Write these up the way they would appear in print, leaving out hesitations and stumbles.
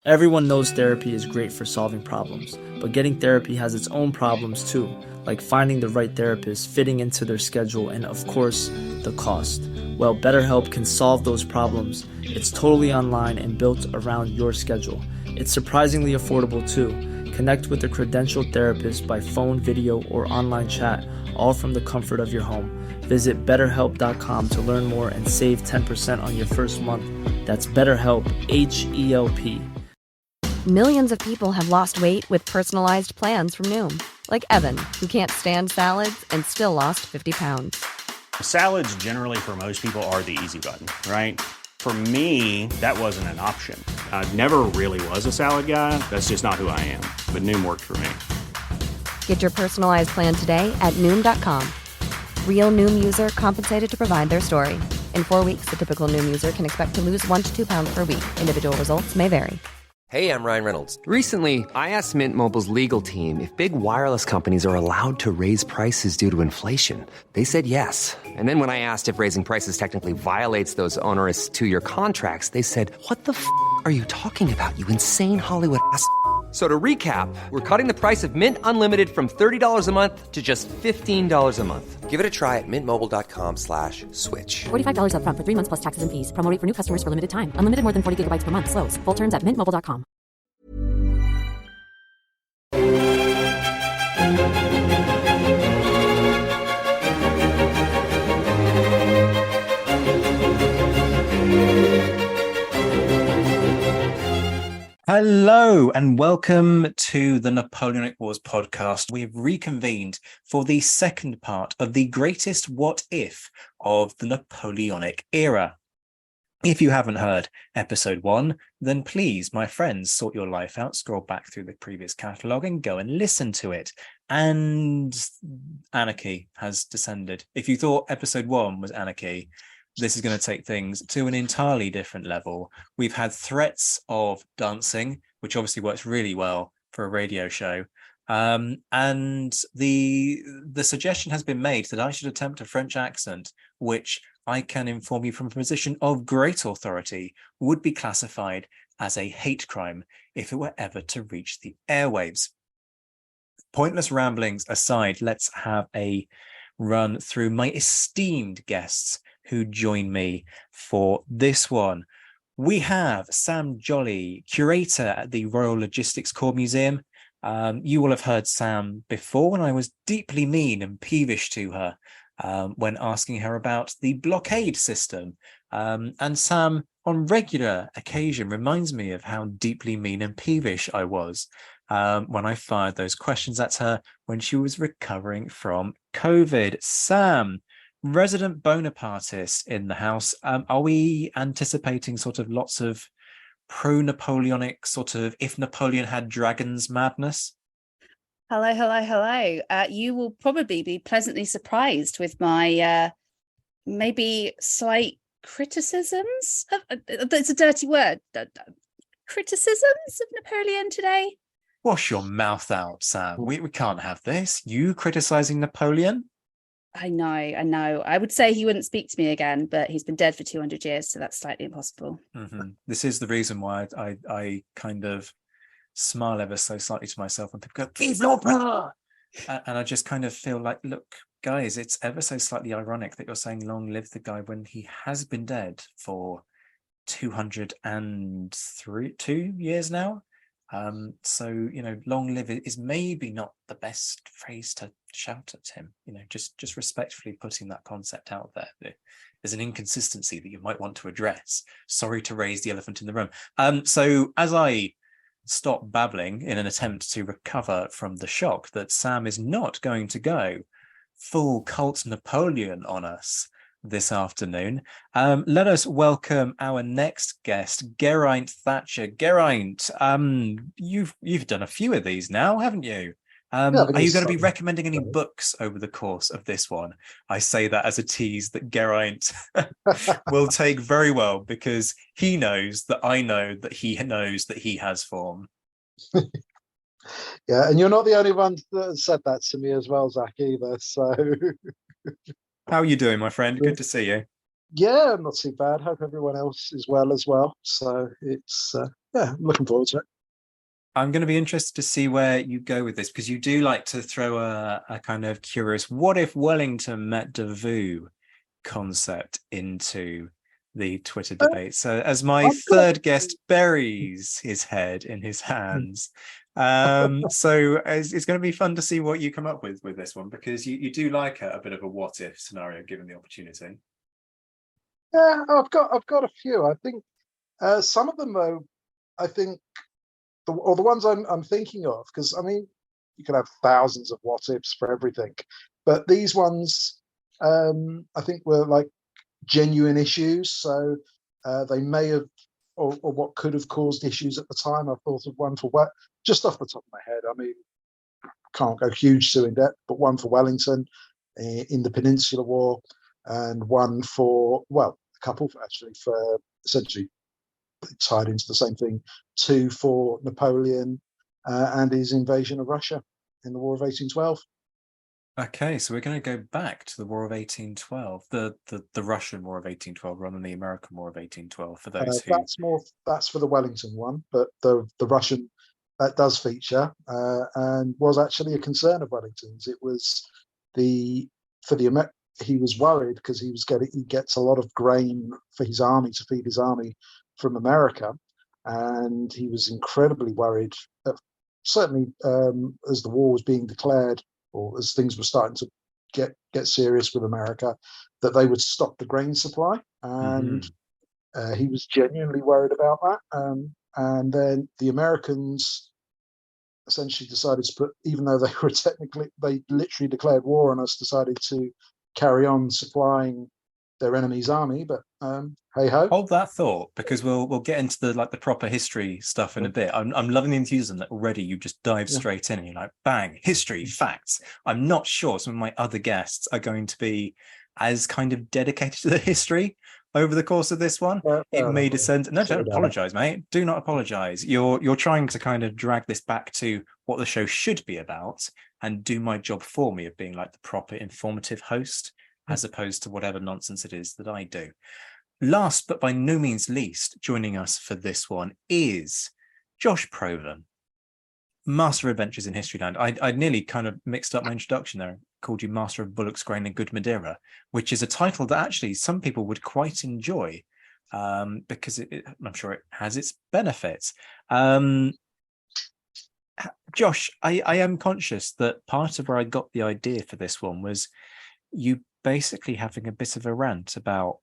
Everyone knows therapy is great for solving problems, but getting therapy has its own problems too, like finding the right therapist, fitting into their schedule, and of course, the cost. Well, BetterHelp can solve those problems. It's totally online and built around your schedule. It's surprisingly affordable too. Connect with a credentialed therapist by phone, video, or online chat, all from the comfort of your home. Visit BetterHelp.com to learn more and save 10% on your first month. That's BetterHelp, H-E-L-P. Millions of people have lost weight with personalized plans from Noom. Like Evan, who can't stand salads and still lost 50 pounds. Salads generally for most people are the easy button, right? For me, that wasn't an option. I never really was a salad guy. That's just not who I am. But Noom worked for me. Get your personalized plan today at Noom.com. Real Noom user compensated to provide their story. In 4 weeks, the typical Noom user can expect to lose 1 to 2 pounds per week. Individual results may vary. Hey, I'm Ryan Reynolds. Recently, I asked Mint Mobile's legal team if big wireless companies are allowed to raise prices due to inflation. They said yes. And then when I asked if raising prices technically violates those onerous 2-year contracts, they said, "What the f*** are you talking about, you insane Hollywood ass?" So to recap, we're cutting the price of Mint Unlimited from $30 a month to just $15 a month. Give it a try at mintmobile.com/switch. $45 up front for 3 months plus taxes and fees. Promo rate for new customers for limited time. Unlimited more than 40 gigabytes per month. Slows full terms at mintmobile.com. Hello and welcome to the Napoleonic Wars podcast. We've reconvened for the second part of the greatest what if of the Napoleonic era. If you haven't heard episode 1, then please, my friends, sort your life out, scroll back through the previous catalogue and go and listen to it. And anarchy has descended. If you thought episode 1 was anarchy, this is going to take things to an entirely different level. We've had threats of dancing, which obviously works really well for a radio show. And the suggestion has been made that I should attempt a French accent, which I can inform you from a position of great authority would be classified as a hate crime if it were ever to reach the airwaves. Pointless ramblings aside, let's have a run through my esteemed guests who join me for this one. We have Sam Jolley, curator at the Royal Logistics Corps Museum. You will have heard Sam before when I was deeply mean and peevish to her when asking her about the blockade system. And Sam, on regular occasion, reminds me of how deeply mean and peevish I was when I fired those questions at her when she was recovering from COVID. Sam, resident Bonapartist in the house. Are we anticipating sort of lots of pro-Napoleonic sort of if Napoleon had dragons madness? Hello. You will probably be pleasantly surprised with my maybe slight criticisms. It's a dirty word. Criticisms of Napoleon today. Wash your mouth out, Sam. We can't have this. You criticizing Napoleon? I know. I would say he wouldn't speak to me again, but he's been dead for 200 years, so that's slightly impossible. Mm-hmm. This is the reason why I kind of smile ever so slightly to myself when people go, "Vive l'empereur!" And I just kind of feel like, look, guys, it's ever so slightly ironic that you're saying long live the guy when he has been dead for 202 years now. So, long live is maybe not the best phrase to shout at him, just respectfully putting that concept out there. There's an inconsistency that you might want to address. Sorry to raise the elephant in the room. So as I stop babbling in an attempt to recover from the shock that Sam is not going to go full cult Napoleon on us this afternoon, let us welcome our next guest, Geraint Thatcher. Geraint, you've done a few of these now, haven't you? Are you going to be recommending any books over the course of this one? I say that as a tease that Geraint will take very well, because he knows that I know that he knows that he has form. Yeah, and you're not the only one that said that to me as well, Zach, either. So, how are you doing, my friend? Good to see you. Yeah, not too bad. Hope everyone else is well as well. So it's yeah, I'm looking forward to it. I'm going to be interested to see where you go with this, because you do like to throw a kind of curious what if Wellington met Davout concept into the Twitter debate. So as my I've got third guest buries his head in his hands, so it's going to be fun to see what you come up with this one, because you do like a bit of a what if scenario given the opportunity. Yeah, I've got a few. I think some of them though, I think the ones I'm thinking of, because I mean you can have thousands of what ifs for everything, but these ones I think were like genuine issues. So they may have, or what could have caused issues at the time. I thought of one for just off the top of my head. I mean, can't go huge too in depth, but one for Wellington in the Peninsular War, and one for, well, a couple actually for essentially tied into the same thing. Two for Napoleon and his invasion of Russia in the War of 1812. Okay, so we're going to go back to the War of 1812, the Russian War of 1812 rather than the American War of 1812. For those who That's for the Wellington one, but the Russian that does feature and was actually a concern of Wellington's. It was he was worried because he gets a lot of grain for his army to feed his army from America, and he was incredibly worried. Certainly, as the war was being declared, or as things were starting to get serious with America, that they would stop the grain supply, and he was genuinely worried about that. And then the Americans essentially decided to put, even though they literally declared war on us, decided to carry on supplying their enemy's army. But hey ho. Hold that thought, because we'll get into the proper history stuff in a bit. I'm loving the enthusiasm that already you just dive straight in and you're like, bang, history, facts. I'm not sure some of my other guests are going to be as kind of dedicated to the history over the course of this one. It may descend. No, don't apologize, mate. Do not apologize. You're trying to kind of drag this back to what the show should be about and do my job for me of being like the proper informative host, as opposed to whatever nonsense it is that I do. Last but by no means least, joining us for this one is Josh Provan, Master of Adventures in Historyland. I nearly kind of mixed up my introduction there, called you Master of Bullock's Grain and Good Madeira, which is a title that actually some people would quite enjoy, because I'm sure it has its benefits. Josh, I am conscious that part of where I got the idea for this one was you basically having a bit of a rant about,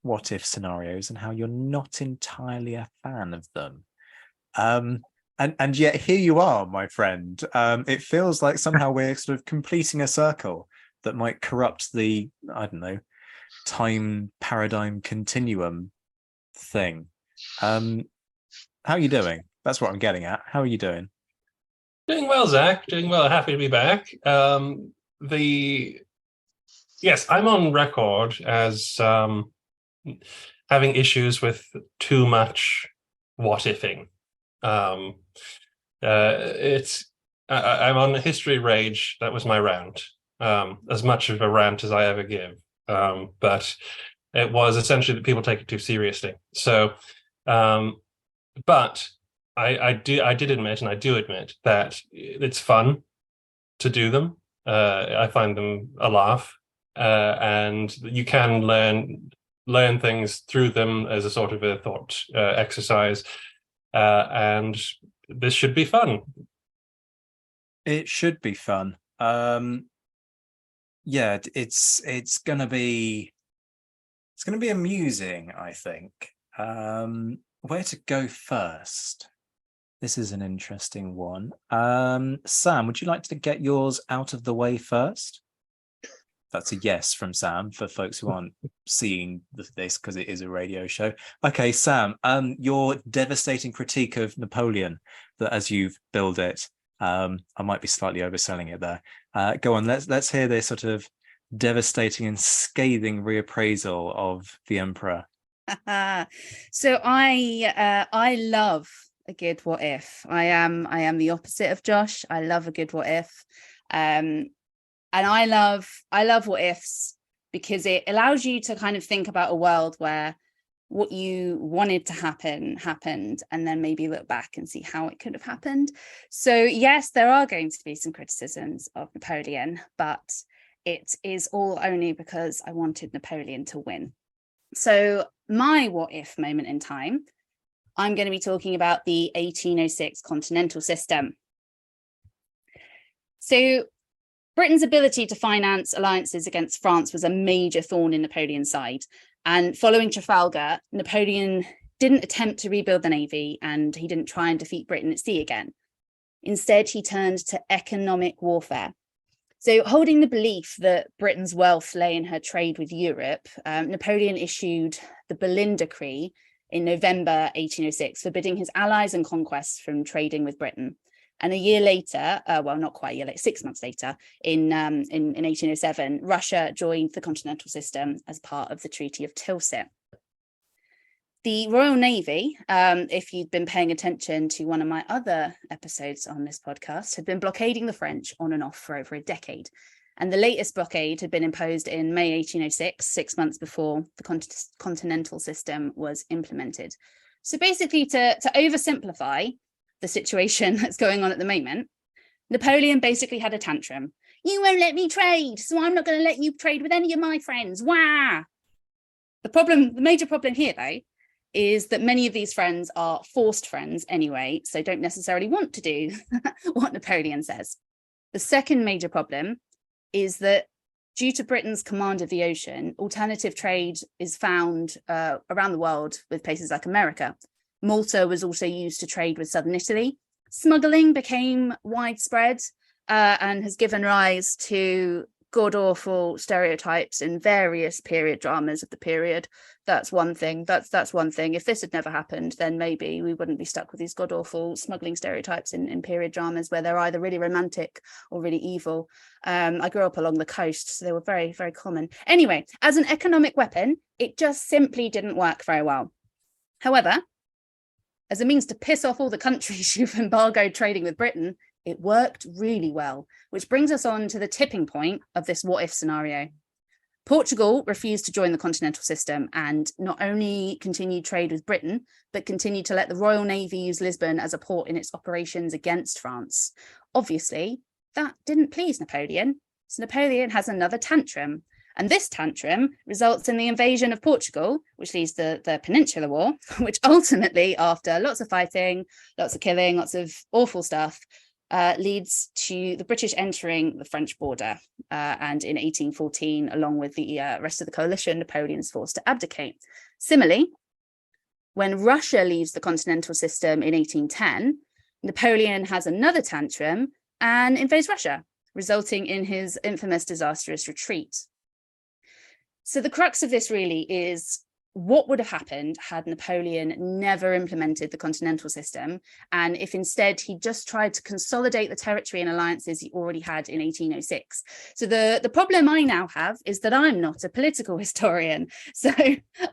what if scenarios and how you're not entirely a fan of them. And yet here you are, my friend. It feels like somehow we're sort of completing a circle that might corrupt the, I don't know, time paradigm continuum thing. How are you doing? That's what I'm getting at. How are you doing? Doing well, Zach. Doing well. Happy to be back. Yes, I'm on record as having issues with too much what-ifing. I'm on history rage. That was my rant. As much of a rant as I ever give. But it was essentially that people take it too seriously. So, but I did admit, and I do admit, that it's fun to do them. I find them a laugh. And you can learn things through them as a sort of a thought exercise, and this should be fun. It should be fun. Yeah, it's gonna be amusing, I think. Where to go first? This is an interesting one. Sam, would you like to get yours out of the way first? That's a yes from Sam for folks who aren't seeing this because it is a radio show. Okay, Sam, your devastating critique of Napoleon, that as you've billed it, I might be slightly overselling it there. Go on, let's hear this sort of devastating and scathing reappraisal of the Emperor. So I love a good what if. I am the opposite of Josh. I love a good what if. And I love what ifs because it allows you to kind of think about a world where what you wanted to happen happened, and then maybe look back and see how it could have happened. So yes, there are going to be some criticisms of Napoleon, but it is all only because I wanted Napoleon to win. So my what if moment in time, I'm going to be talking about the 1806 continental system. So Britain's ability to finance alliances against France was a major thorn in Napoleon's side. And following Trafalgar, Napoleon didn't attempt to rebuild the navy, and he didn't try and defeat Britain at sea again. Instead, he turned to economic warfare. So holding the belief that Britain's wealth lay in her trade with Europe, Napoleon issued the Berlin Decree in November 1806, forbidding his allies and conquests from trading with Britain. And a year later, well, not quite a year later, 6 months later, in 1807, Russia joined the continental system as part of the Treaty of Tilsit. The Royal Navy, if you'd been paying attention to one of my other episodes on this podcast, had been blockading the French on and off for over a decade. And the latest blockade had been imposed in May 1806, 6 months before the continental system was implemented. So basically, to oversimplify the situation that's going on at the moment, Napoleon basically had a tantrum. You won't let me trade, so I'm not going to let you trade with any of my friends. Wah! The major problem here, though, is that many of these friends are forced friends anyway, so don't necessarily want to do what Napoleon says. The second major problem is that due to Britain's command of the ocean, alternative trade is found around the world with places like America. Malta was also used to trade with southern Italy. Smuggling became widespread and has given rise to god-awful stereotypes in various period dramas of the period. That's one thing. That's one thing. If this had never happened, then maybe we wouldn't be stuck with these god-awful smuggling stereotypes in period dramas where they're either really romantic or really evil. I grew up along the coast, so they were very, very common. Anyway, as an economic weapon, it just simply didn't work very well. However, as a means to piss off all the countries who've embargoed trading with Britain, it worked really well, which brings us on to the tipping point of this what-if scenario. Portugal refused to join the continental system and not only continued trade with Britain, but continued to let the Royal Navy use Lisbon as a port in its operations against France. Obviously, that didn't please Napoleon, so Napoleon has another tantrum. And this tantrum results in the invasion of Portugal, which leads to the Peninsular War, which ultimately, after lots of fighting, lots of killing, lots of awful stuff, leads to the British entering the French border. And in 1814, along with the rest of the coalition, Napoleon's forced to abdicate. Similarly, when Russia leaves the continental system in 1810, Napoleon has another tantrum and invades Russia, resulting in his infamous disastrous retreat. So the crux of this really is what would have happened had Napoleon never implemented the continental system, and if instead he just tried to consolidate the territory and alliances he already had in 1806. So the problem I now have is that I'm not a political historian. So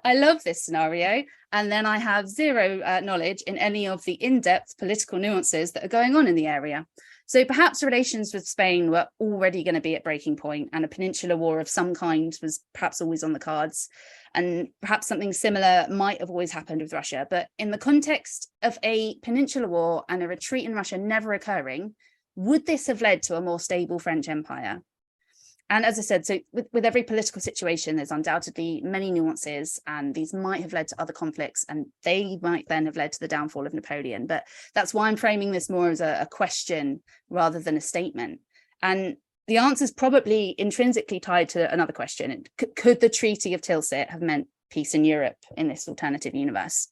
I love this scenario, and then I have zero knowledge in any of the in-depth political nuances that are going on in the area. So perhaps relations with Spain were already going to be at breaking point, and a peninsular war of some kind was perhaps always on the cards. And perhaps something similar might have always happened with Russia. But in the context of a peninsular war and a retreat in Russia never occurring, would this have led to a more stable French empire? And as I said, so with every political situation, there's undoubtedly many nuances, and these might have led to other conflicts, and they might then have led to the downfall of Napoleon. But that's why I'm framing this more as a question rather than a statement. And the answer is probably intrinsically tied to another question. Could the Treaty of Tilsit have meant peace in Europe in this alternative universe?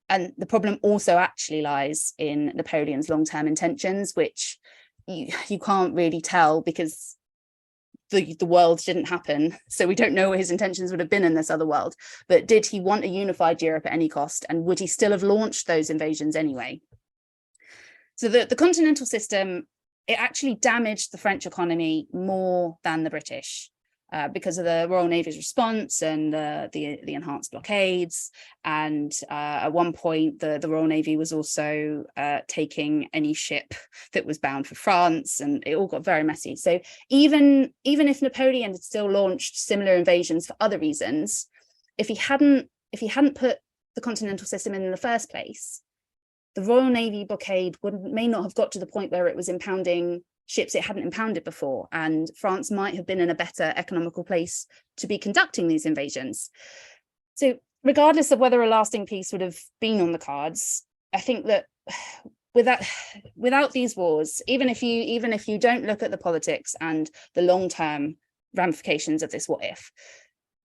And the problem also actually lies in Napoleon's long-term intentions, which you can't really tell because the world didn't happen. So we don't know what his intentions would have been in this other world. But did he want a unified Europe at any cost? And would he still have launched those invasions anyway? So the continental system, it actually damaged the French economy more than the British because of the Royal Navy's response and the enhanced blockades. And at one point, the Royal Navy was also taking any ship that was bound for France, and it all got very messy. So even if Napoleon had still launched similar invasions for other reasons, if he hadn't if he hadn't put the continental system in the first place, the Royal Navy blockade may not have got to the point where it was impounding ships it hadn't impounded before, and France might have been in a better economical place to be conducting these invasions. So regardless of whether a lasting peace would have been on the cards, I think that without these wars, even if you don't look at the politics and the long-term ramifications of this what if,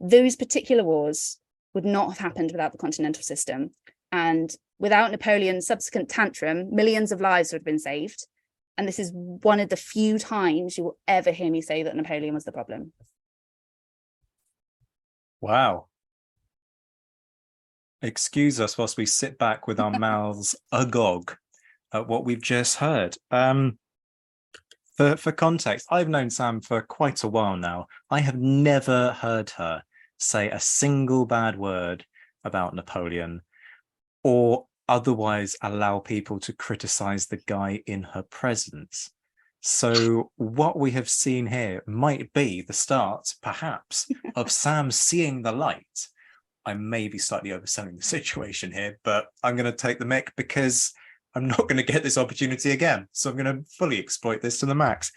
those particular wars would not have happened without the continental system. And without Napoleon's subsequent tantrum, millions of lives would have been saved. And this is one of the few times you will ever hear me say that Napoleon was the problem. Wow. Excuse us whilst we sit back with our mouths agog at what we've just heard. For context, I've known Sam for quite a while now. I have never heard her say a single bad word about Napoleon or otherwise allow people to criticize the guy in her presence. So what we have seen here might be the start, perhaps, of Sam seeing the light. I may be slightly overselling the situation here, but I'm going to take the mick because I'm not going to get this opportunity again. So I'm going to fully exploit this to the max.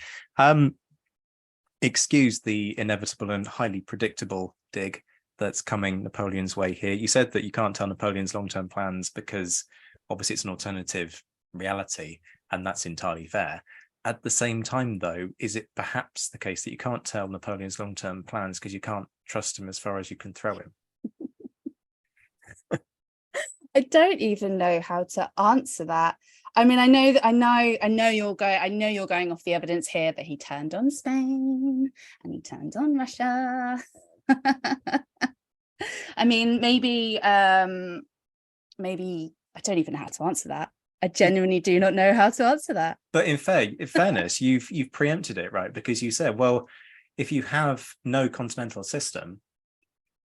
Excuse the inevitable and highly predictable dig that's coming Napoleon's way here. You said that you can't tell Napoleon's long-term plans because obviously it's an alternative reality, and that's entirely fair. At the same time, though, is it perhaps the case that you can't tell Napoleon's long-term plans because you can't trust him as far as you can throw him? I don't even know how to answer that. I mean, I know you're going off the evidence here that he turned on Spain and he turned on Russia. I mean, maybe I don't even know how to answer that. I genuinely do not know how to answer that. But in fairness, you've preempted it, right? Because you said, well, if you have no continental system,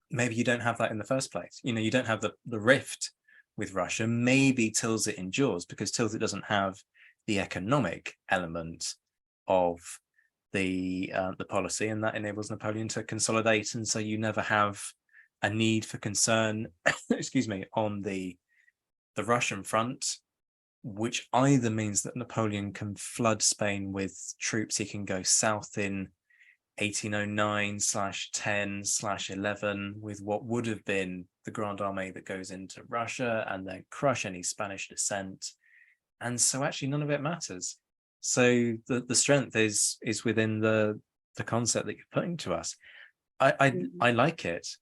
maybe you don't have that in the first place. You know, you don't have the rift with Russia. Maybe Tilsit endures because Tilsit doesn't have the economic element of the policy, and that enables Napoleon to consolidate. And so you never have a need for concern, excuse me, on the Russian front, which either means that Napoleon can flood Spain with troops. He can go south in 1809/10/11 with what would have been the Grand Armée that goes into Russia and then crush any Spanish dissent. And so actually none of it matters. So the strength is within the concept that you're putting to us. I like it.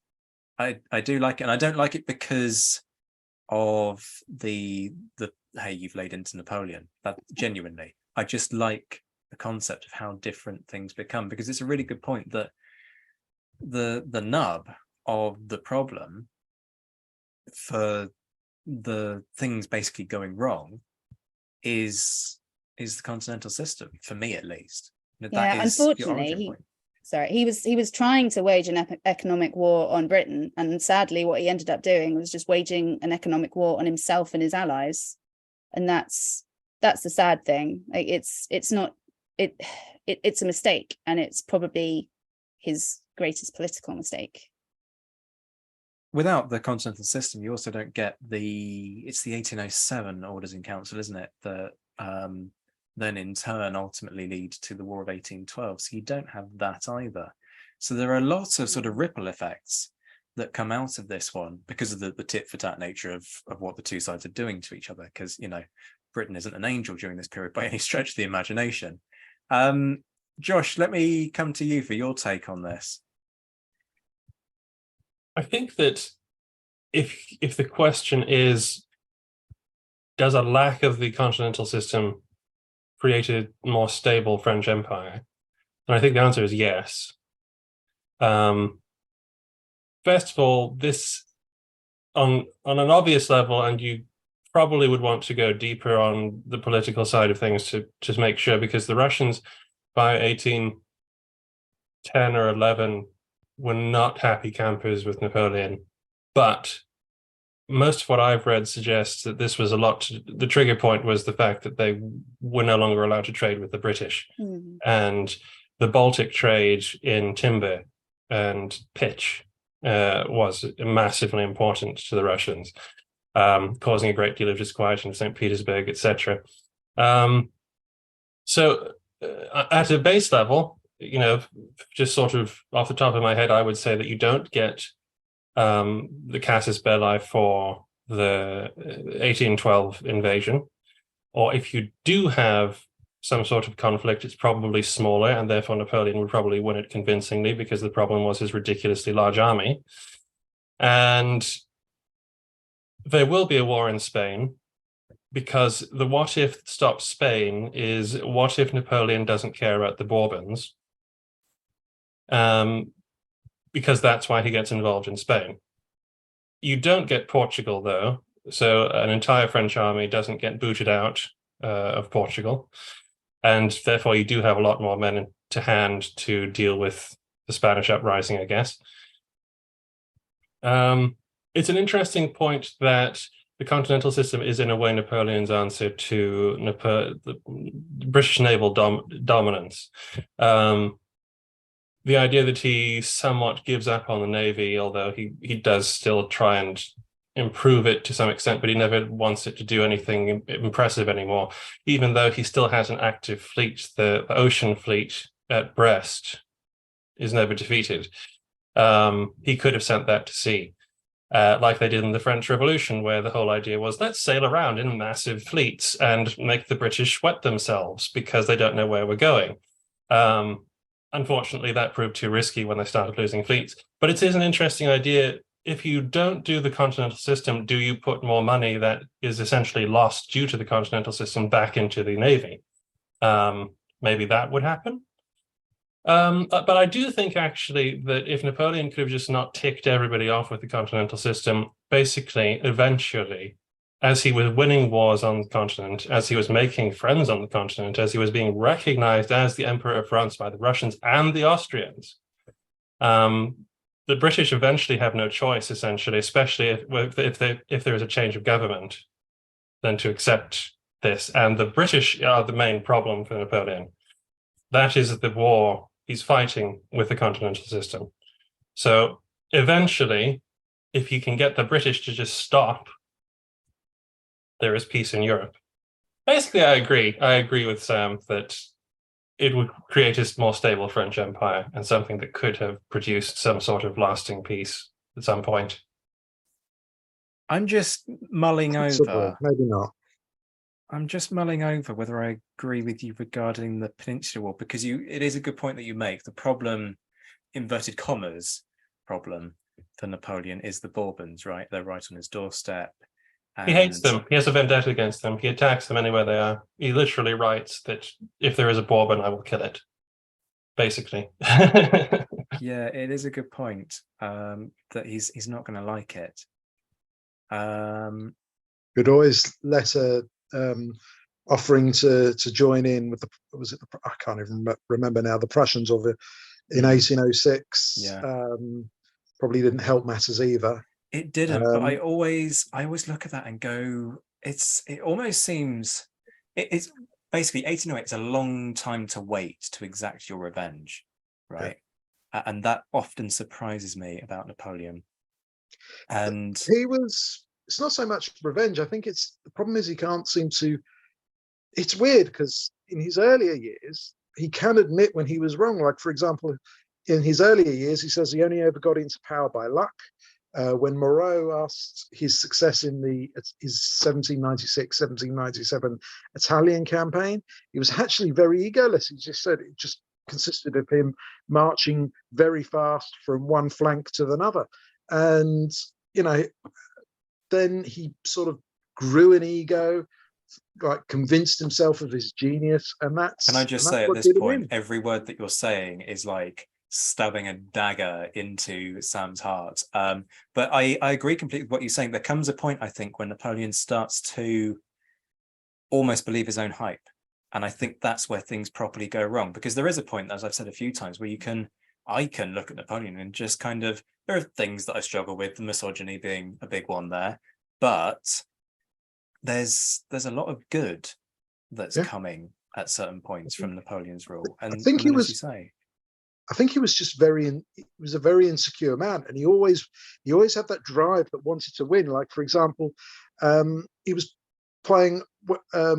I do like it, and I don't like it because of the hey, you've laid into Napoleon. That genuinely, I just like the concept of how different things become, because it's a really good point that the nub of the problem for the things basically going wrong is the continental system, for me at least. Yeah, unfortunately, he was trying to wage an economic war on Britain, and sadly what he ended up doing was just waging an economic war on himself and his allies, and that's the sad thing. Like, it's a mistake, and it's probably his greatest political mistake. Without the continental system, you also don't get it's the 1807 Orders in Council, isn't it, that then in turn ultimately lead to the War of 1812. So you don't have that either. So there are lots of sort of ripple effects that come out of this one because of the tit for tat nature of what the two sides are doing to each other. Because, you know, Britain isn't an angel during this period by any stretch of the imagination. Josh, let me come to you for your take on this. I think that if the question is, does a lack of the continental system create a more stable French Empire? And I think the answer is yes. First of all, this on an obvious level, and you probably would want to go deeper on the political side of things to just make sure, because the Russians by 1810 or 11 were not happy campers with Napoleon. But most of what I've read suggests that this was the trigger point was the fact that they were no longer allowed to trade with the British. And the Baltic trade in timber and pitch was massively important to the Russians, causing a great deal of disquiet in St. Petersburg, etc. So at a base level, just sort of off the top of my head, I would say that you don't get the casus belli for the 1812 invasion, or if you do have some sort of conflict, it's probably smaller, and therefore Napoleon would probably win it convincingly, because the problem was his ridiculously large army. And there will be a war in Spain, because the what if stops Spain is, what if Napoleon doesn't care about the Bourbons? Because that's why he gets involved in Spain. You don't get Portugal, though, so an entire French army doesn't get booted out of Portugal, and therefore you do have a lot more men to hand to deal with the Spanish uprising, I guess. It's an interesting point that the continental system is, in a way, Napoleon's answer to the British naval dominance. The idea that he somewhat gives up on the Navy, although he does still try and improve it to some extent, but he never wants it to do anything impressive anymore, even though he still has an active fleet. The ocean fleet at Brest is never defeated. He could have sent that to sea, like they did in the French Revolution, where the whole idea was, let's sail around in massive fleets and make the British wet themselves because they don't know where we're going. Unfortunately, that proved too risky when they started losing fleets. But it is an interesting idea. If you don't do the continental system, do you put more money that is essentially lost due to the continental system back into the Navy? Maybe that would happen. But I do think, actually, that if Napoleon could have just not ticked everybody off with the continental system, basically, eventually, as he was winning wars on the continent, as he was making friends on the continent, as he was being recognized as the Emperor of France by the Russians and the Austrians, the British eventually have no choice, essentially, especially if there is a change of government, than to accept this. And the British are the main problem for Napoleon. That is the war he's fighting with the continental system. So eventually, if you can get the British to just stop, there is peace in Europe. Basically, I agree. I agree with Sam that it would create a more stable French Empire and something that could have produced some sort of lasting peace at some point. I'm just mulling over. Maybe not. I'm just mulling over whether I agree with you regarding the Peninsula War, because it is a good point that you make. The problem, inverted commas, problem for Napoleon is the Bourbons, right? They're right on his doorstep. He hates them. He has a vendetta against them. He attacks them anywhere they are. He literally writes that if there is a Bourbon, I will kill it. Basically. Yeah, it is a good point that he's not going to like it. Could always letter offering to join in with I can't even remember now, the Prussians in 1806. Yeah. Probably didn't help matters either. It didn't, but I always look at that and go, it almost seems it's basically 1808 is a long time to wait to exact your revenge, right? Yeah. And that often surprises me about Napoleon. And it's not so much revenge. I think the problem is he can't seem to. It's weird because in his earlier years he can admit when he was wrong. Like, for example, in his earlier years, he says he only ever got into power by luck. When Moreau asked his success in his 1796-1797 Italian campaign, he was actually very egoless. He just said it just consisted of him marching very fast from one flank to another. And, then he sort of grew an ego, like convinced himself of his genius. And that's... Can I just say at this point, every word that you're saying is like stabbing a dagger into Sam's heart. But I agree completely with what you're saying. There comes a point, I think, when Napoleon starts to almost believe his own hype. And I think that's where things properly go wrong, because there is a point, as I've said a few times, where I can look at Napoleon and just kind of, there are things that I struggle with, the misogyny being a big one there, but there's a lot of good that's coming at certain points from Napoleon's rule. And I think he was, as you say, I think he was just he was a very insecure man, and he always had that drive that wanted to win. Like, for example, he was playing. I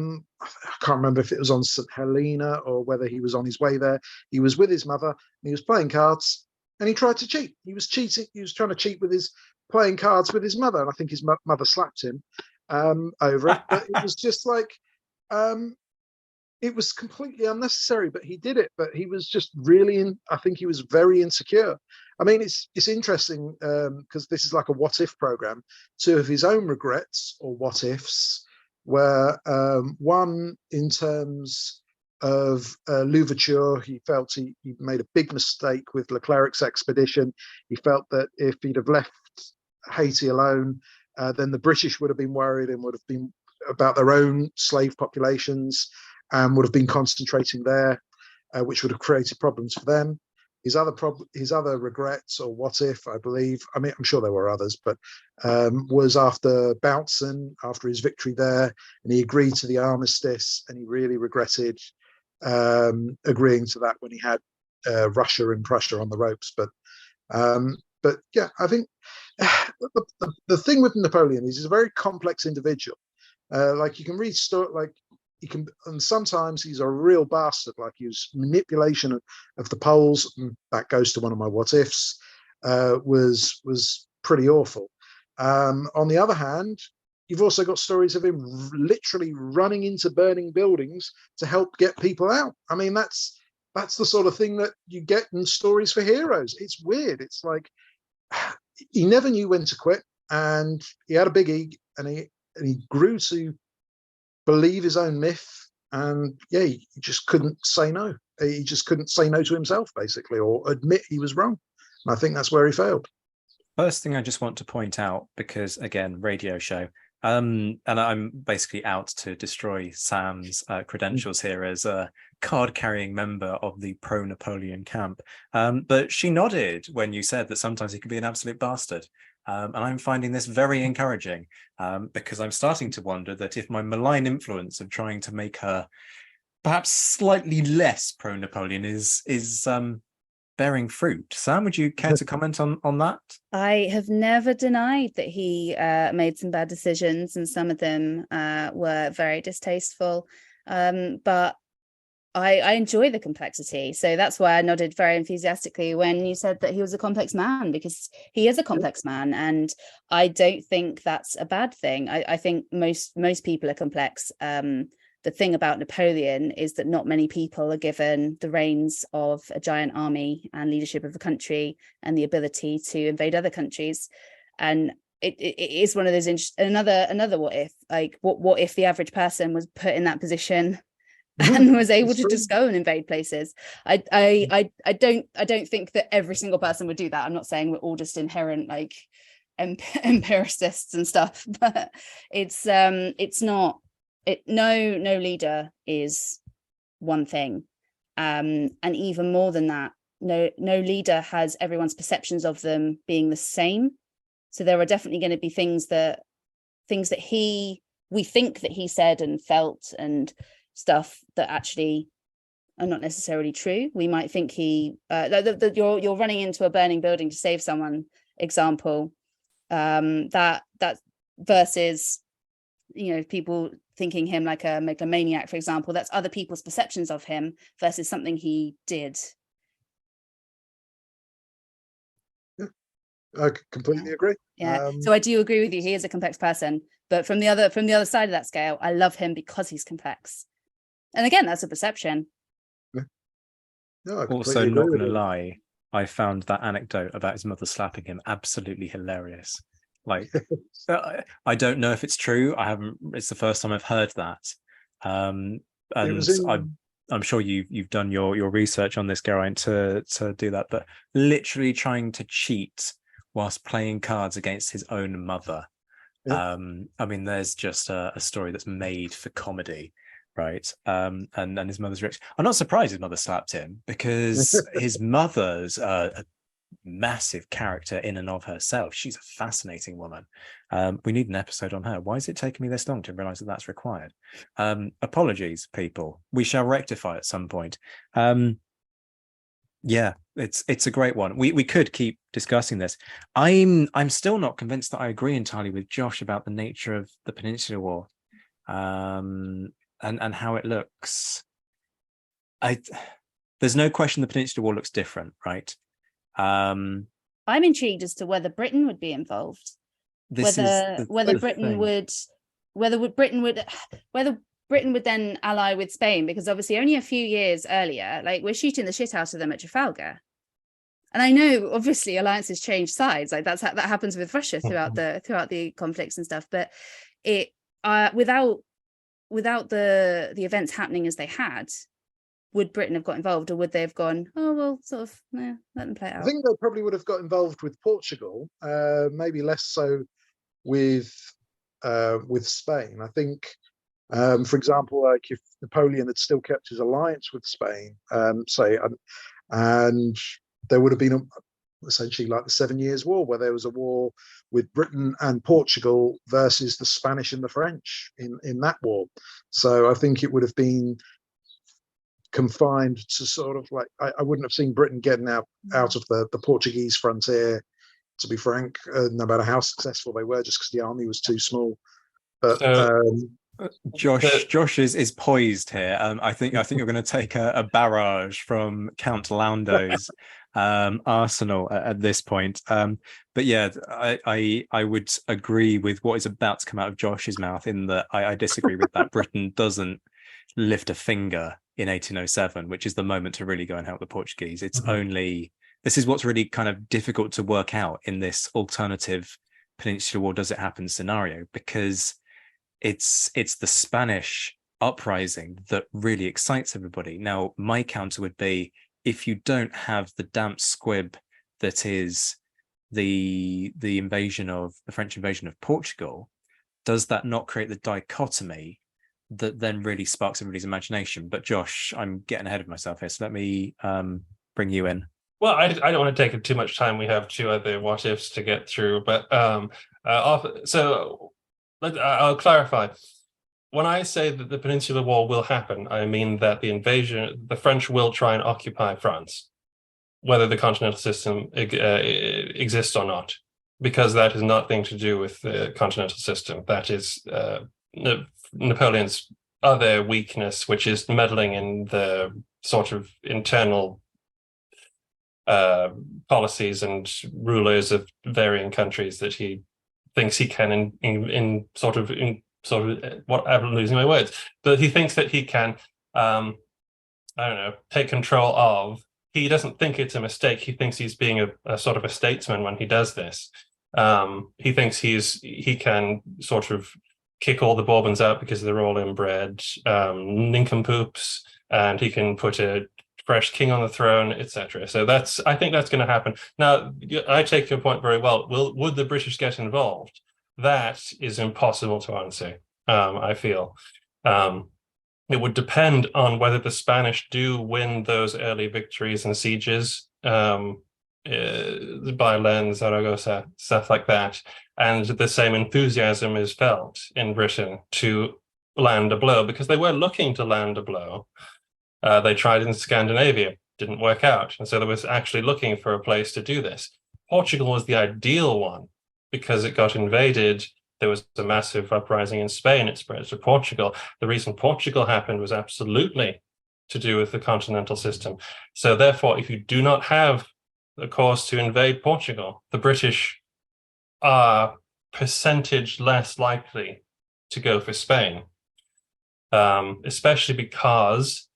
can't remember if it was on St Helena or whether he was on his way there. He was with his mother, and he was playing cards, and he tried to cheat. He was cheating. He was trying to cheat with his playing cards with his mother, and I think his mother slapped him over it. But it was just like. It was completely unnecessary, but he did it. But he was just really I think he was very insecure. I mean, it's interesting because this is like a what if program. Two of his own regrets or what ifs were one in terms of Louverture. He felt he made a big mistake with Leclerc's expedition. He felt that if he'd have left Haiti alone, then the British would have been worried and would have been about their own slave populations. And would have been concentrating there, which would have created problems for them. His other regrets or what if, I believe, I mean, I'm sure there were others, but was after Bautzen, after his victory there, and he agreed to the armistice, and he really regretted agreeing to that when he had Russia and Prussia on the ropes. But yeah, I think the thing with Napoleon is he's a very complex individual. Like you can read and sometimes he's a real bastard, like his manipulation of the polls, and that goes to one of my what ifs, was pretty awful. On the other hand, you've also got stories of him literally running into burning buildings to help get people out. I mean, that's the sort of thing that you get in stories for heroes. It's weird. It's like he never knew when to quit, and he had a big ego, and he grew to believe his own myth, and yeah, he just couldn't say no. He just couldn't say no to himself, basically, or admit he was wrong. And I think that's where he failed. First thing I just want to point out, because again, radio show, and I'm basically out to destroy Sam's credentials here as a card-carrying member of the pro-Napoleon camp. But she nodded when you said that sometimes he could be an absolute bastard. And I'm finding this very encouraging because I'm starting to wonder that if my malign influence of trying to make her perhaps slightly less pro-Napoleon is bearing fruit. Sam, would you care to comment on that? I have never denied that he made some bad decisions, and some of them were very distasteful. But I enjoy the complexity. So that's why I nodded very enthusiastically when you said that he was a complex man, because he is a complex man. And I don't think that's a bad thing. I think most people are complex. The thing about Napoleon is that not many people are given the reins of a giant army and leadership of a country and the ability to invade other countries. And it is one of those another what if, like what if the average person was put in that position and was able to just go and invade places. I don't think that every single person would do that. I'm not saying we're all just inherent like empiricists and stuff, but it's not. No leader is one thing, and even more than that, no leader has everyone's perceptions of them being the same. So there are definitely going to be things that we think that he said and felt and stuff that actually are not necessarily true. We might think you're running into a burning building to save someone, example, that versus, you know, people thinking him like a megalomaniac, for example. That's other people's perceptions of him versus something he did. I completely agree. Yeah. So I do agree with you. He is a complex person, but from the other side of that scale, I love him because he's complex. And again, that's a perception. Yeah. No, also, not going to lie, I found that anecdote about his mother slapping him absolutely hilarious. Like, I don't know if it's true. It's the first time I've heard that. And I'm sure you've done your research on this, Geraint, to do that. But literally trying to cheat whilst playing cards against his own mother. Yeah. I mean, there's just a story that's made for comedy. Right. And his mother's rich. I'm not surprised his mother slapped him, because his mother's a massive character in and of herself. She's a fascinating woman. We need an episode on her. Why is it taking me this long to realize that that's required? Apologies, people. We shall rectify at some point. Yeah, it's a great one. We could keep discussing this. I'm still not convinced that I agree entirely with Josh about the nature of the Peninsular War, and how it looks. There's no question the Peninsular War looks different, right? I'm intrigued as to whether Britain would be involved. Whether Britain would then ally with Spain, because obviously only a few years earlier, like, we're shooting the shit out of them at Trafalgar. And I know obviously alliances change sides, like that happens with Russia throughout the conflicts and stuff, but it without the events happening as they had, would Britain have got involved, or would they have gone, oh well, sort of, let them play it out? I think they probably would have got involved with Portugal, maybe less so with Spain. I think, for example, like if Napoleon had still kept his alliance with Spain, and there would have been essentially like the 7 Years' War, where there was a war with Britain and Portugal versus the Spanish and the French in that war. So I think it would have been confined to sort of like, I wouldn't have seen Britain getting out of the Portuguese frontier, to be frank, no matter how successful they were, just because the army was too small. But Josh is poised here. I think you're going to take a barrage from Count Lando's arsenal at this point. But yeah, I would agree with what is about to come out of Josh's mouth, in that I disagree with that. Britain doesn't lift a finger in 1807, which is the moment to really go and help the Portuguese. It's only, this is what's really kind of difficult to work out in this alternative Peninsular War does it happen scenario, because it's the Spanish uprising that really excites everybody. Now, my counter would be, if you don't have the damp squib that is the French invasion of Portugal, does that not create the dichotomy that then really sparks everybody's imagination? But Josh, I'm getting ahead of myself here, so let me bring you in. Well, I don't want to take too much time. We have two other what ifs to get through, but I'll clarify. When I say that the Peninsular War will happen, I mean that the French will try and occupy France, whether the continental system exists or not, because that has nothing to do with the continental system. That is Napoleon's other weakness, which is meddling in the sort of internal policies and rulers of varying countries that he thinks he can what I'm losing my words, but he thinks that he can take control of. He doesn't think it's a mistake. He thinks he's being a sort of a statesman when he does this. He thinks he can sort of kick all the Bourbons out because they're all inbred nincompoops, and he can put a fresh king on the throne, etc. So I think that's going to happen. Now, I take your point very well. Would the British get involved? That is impossible to answer, I feel. It would depend on whether the Spanish do win those early victories and sieges, Baylen, Zaragoza, stuff like that, and the same enthusiasm is felt in Britain to land a blow, because they were looking to land a blow. They tried in Scandinavia, didn't work out, and so they was actually looking for a place to do this. Portugal was the ideal one, because it got invaded. There was a massive uprising in Spain. It spread to Portugal. The reason Portugal happened was absolutely to do with the continental system. So therefore, if you do not have a cause to invade Portugal, the British are percentage less likely to go for Spain, especially because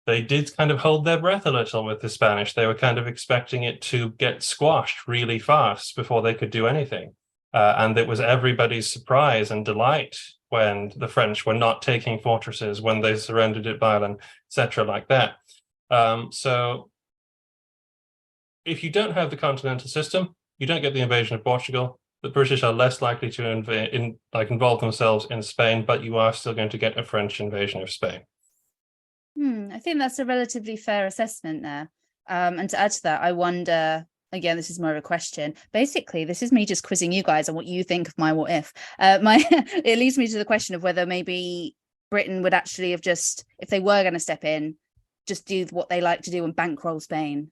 they did kind of hold their breath a little with the Spanish. They were kind of expecting it to get squashed really fast before they could do anything. And it was everybody's surprise and delight when the French were not taking fortresses, when they surrendered at Baylen, etc., like that. So if you don't have the continental system, you don't get the invasion of Portugal. The British are less likely to involve themselves in Spain, but you are still going to get a French invasion of Spain. I think that's a relatively fair assessment there. And to add to that, I wonder, again, this is more of a question. Basically, this is me just quizzing you guys on what you think of my what if. It leads me to the question of whether maybe Britain would actually have just, if they were going to step in, just do what they like to do and bankroll Spain.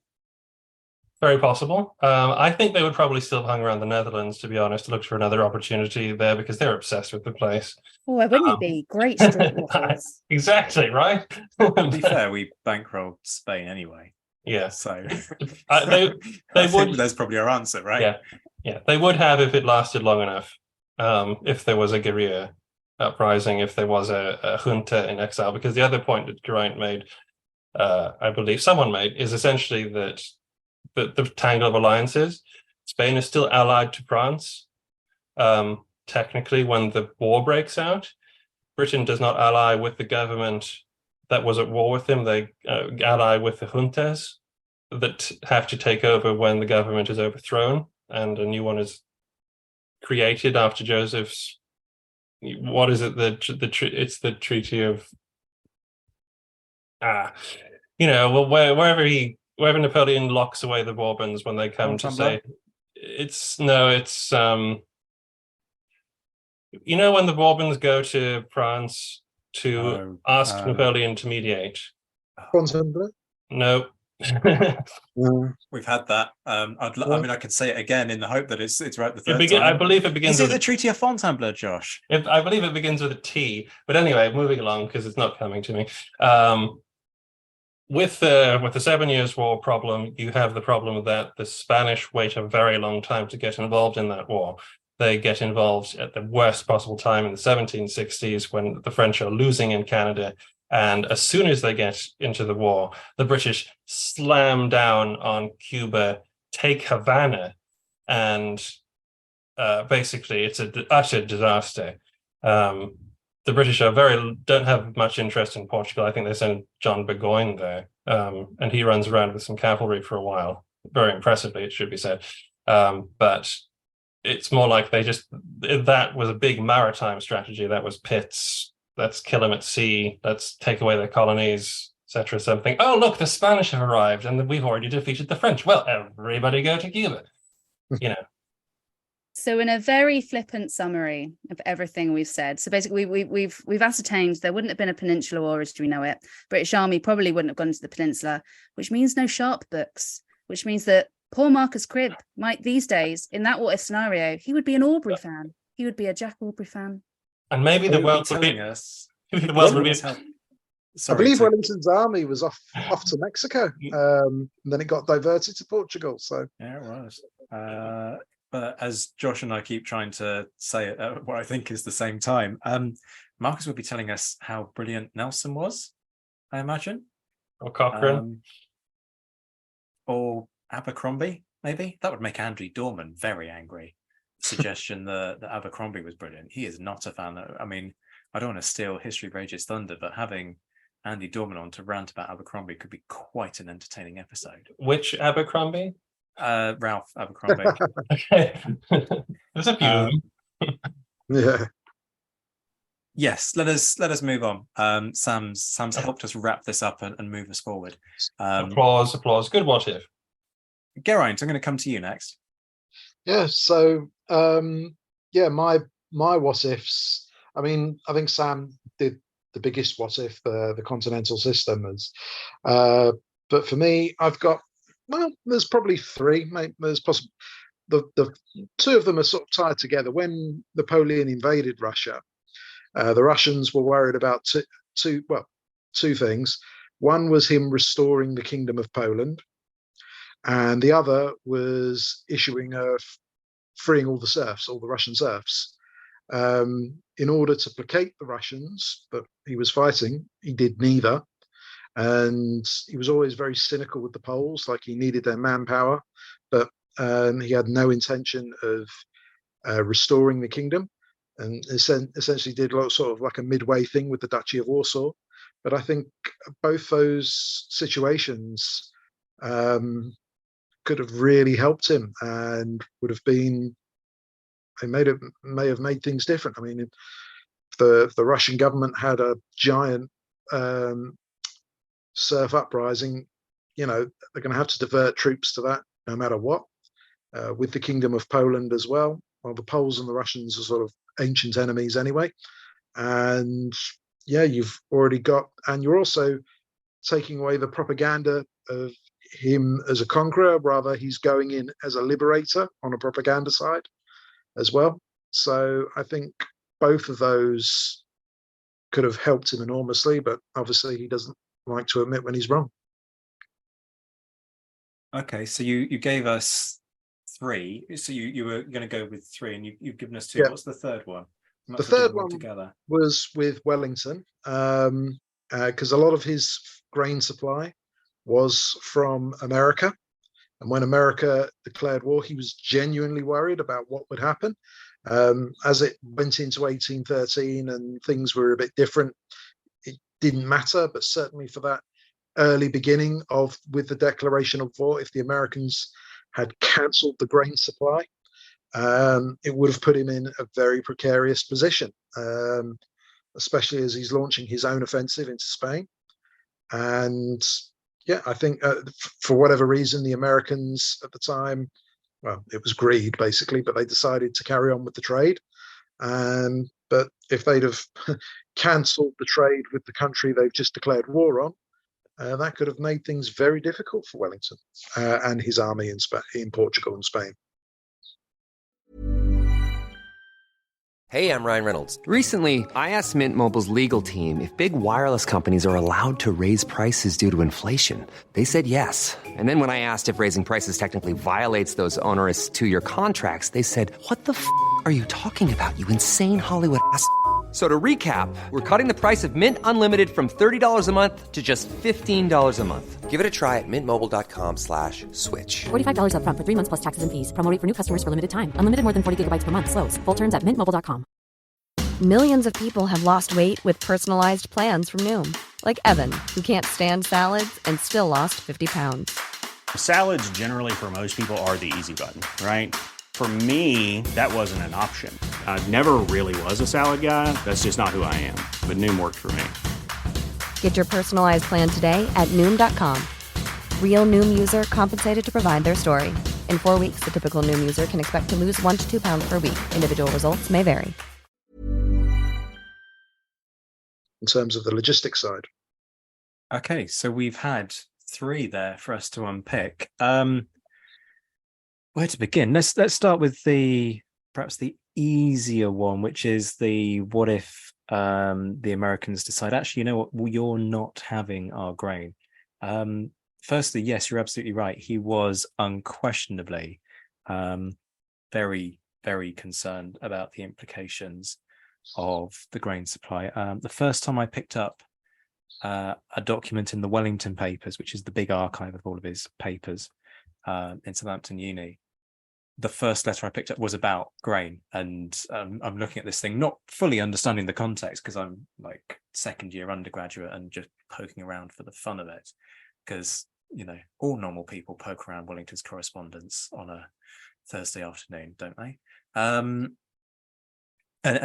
Very possible. I think they would probably still hang around the Netherlands, to be honest, to look for another opportunity there because they're obsessed with the place. Oh, wouldn't it be great street waffles? Exactly, right? To be fair, we bankrolled Spain anyway. Yeah. So they I would. think that's probably our answer, right? Yeah. They would have if it lasted long enough. If there was a guerrilla uprising, if there was a junta in exile, because the other point that Geraint made, I believe someone made, is essentially that the tangle of alliances, Spain is still allied to France. Technically, when the war breaks out, Britain does not ally with the government that was at war with them. They ally with the juntas that have to take over when the government is overthrown and a new one is created after Joseph's. What is it? It's the Treaty of wherever Napoleon locks away the Bourbons when they come to say it's when the Bourbons go to France to ask Napoleon to mediate. No. We've had that. I could say it again in the hope that it's right the third time. I believe it begins. Is it the Treaty of Fontainebleau, Josh? I believe it begins with a T. But anyway, moving along because it's not coming to me. With the 7 Years' War problem, you have the problem that the Spanish wait a very long time to get involved in that war. They get involved at the worst possible time in the 1760s when the French are losing in Canada. And as soon as they get into the war, the British slam down on Cuba, take Havana, and basically it's an utter disaster. The British don't have much interest in Portugal. I think they send John Burgoyne there, and he runs around with some cavalry for a while, very impressively, it should be said. But it's more like that was a big maritime strategy. That was Pitt's. Let's kill them at sea. Let's take away their colonies, etc. Something. Oh, look, the Spanish have arrived, and we've already defeated the French. Well, everybody go to Cuba. So, in a very flippant summary of everything we've said, so basically we've ascertained there wouldn't have been a Peninsular War as we know it. British Army probably wouldn't have gone to the Peninsula, which means no Sharp books, which means that poor Marcus Cribb might these days, in that what if scenario, he would be an Aubrey fan. He would be a Jack Aubrey fan. And maybe the world would be us. The world would be. I believe Wellington's army was off to Mexico, and then it got diverted to Portugal. So yeah, it was. But as Josh and I keep trying to say it at what I think is the same time, Marcus would be telling us how brilliant Nelson was, I imagine, or Cochrane, or Abercrombie. Maybe that would make Andrew Dorman very angry. Suggestion that Abercrombie was brilliant. He is not a fan. I mean, I don't want to steal History Rage's thunder, but having Andy Dorman on to rant about Abercrombie could be quite an entertaining episode. Which Abercrombie? Ralph Abercrombie. Okay. There's a few of them. Yeah. Yes, let us move on. Sam's helped us wrap this up and move us forward. Applause. Good what if. Geraint, I'm going to come to you next. Yeah. So my what ifs. I mean, I think Sam did the biggest what if, the continental system is. But for me, I've got, there's probably three. There's possibly the two of them are sort of tied together. When Napoleon invaded Russia, the Russians were worried about two things. One was him restoring the Kingdom of Poland, and the other was freeing all the Russian serfs. In order to placate the Russians that he was fighting, he did neither. And he was always very cynical with the Poles, like he needed their manpower, but he had no intention of restoring the kingdom, and essentially did sort of like a midway thing with the Duchy of Warsaw. But I think both those situations could have really helped him and would have been, may have made things different. I mean, if the Russian government had a giant serf uprising, they're going to have to divert troops to that no matter what, with the Kingdom of Poland as well. Well, the Poles and the Russians are sort of ancient enemies anyway. And yeah, you've already got, and you're also taking away the propaganda of him as a conqueror, rather he's going in as a liberator on a propaganda side as well. So I think both of those could have helped him enormously, but obviously he doesn't like to admit when he's wrong. Okay, so you gave us three. So you were going to go with three, and you've given us two. Yeah. What's the third one? The third one was with Wellington, because a lot of his grain supply was from America. And when America declared war, he was genuinely worried about what would happen. As it went into 1813 and things were a bit different, it didn't matter. But certainly for that early beginning with the declaration of war, if the Americans had cancelled the grain supply, it would have put him in a very precarious position, especially as he's launching his own offensive into Spain. And yeah, I think for whatever reason, the Americans at the time, well, it was greed basically, but they decided to carry on with the trade. But if they'd have cancelled the trade with the country they've just declared war on, that could have made things very difficult for Wellington and his army in Portugal and Spain. Hey, I'm Ryan Reynolds. Recently, I asked Mint Mobile's legal team if big wireless companies are allowed to raise prices due to inflation. They said yes. And then when I asked if raising prices technically violates those onerous two-year contracts, they said, "What the f*** are you talking about, you insane Hollywood ass?" So to recap, we're cutting the price of Mint Unlimited from $30 a month to just $15 a month. Give it a try at mintmobile.com/switch. $45 up front for 3 months plus taxes and fees. Promo rate for new customers for limited time. Unlimited more than 40 gigabytes per month. Slows full terms at mintmobile.com. Millions of people have lost weight with personalized plans from Noom, like Evan, who can't stand salads and still lost 50 pounds. Salads generally for most people are the easy button, right? For me, that wasn't an option. I never really was a salad guy. That's just not who I am. But Noom worked for me. Get your personalized plan today at Noom.com. Real Noom user compensated to provide their story. In 4 weeks, the typical Noom user can expect to lose 1 to 2 pounds per week. Individual results may vary. In terms of the logistics side. Okay, so we've had three there for us to unpick. Where to begin? Let's start with perhaps the easier one, which is the what if the Americans decide, actually, you know what, well, you're not having our grain. Firstly, yes, you're absolutely right. He was unquestionably very, very concerned about the implications of the grain supply. The first time I picked up a document in the Wellington papers, which is the big archive of all of his papers in Southampton Uni, the first letter I picked up was about grain. And I'm looking at this thing, not fully understanding the context, because I'm like second year undergraduate and just poking around for the fun of it. Because, you know, all normal people poke around Wellington's correspondence on a Thursday afternoon, don't they? And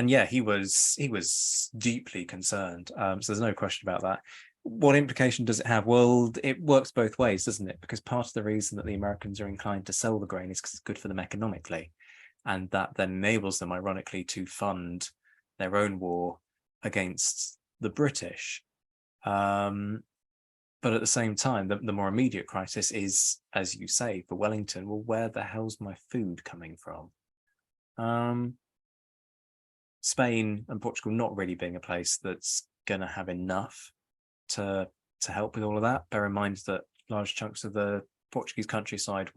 yeah, he was deeply concerned. So there's no question about that. What implication does it have? Well, it works both ways, doesn't it? Because part of the reason that the Americans are inclined to sell the grain is because it's good for them economically. And that then enables them, ironically, to fund their own war against the British. But at the same time, the more immediate crisis is, as you say, for Wellington, well, where the hell's my food coming from? Spain and Portugal not really being a place that's going to have enough to help with all of that. Bear in mind that large chunks of the Portuguese countryside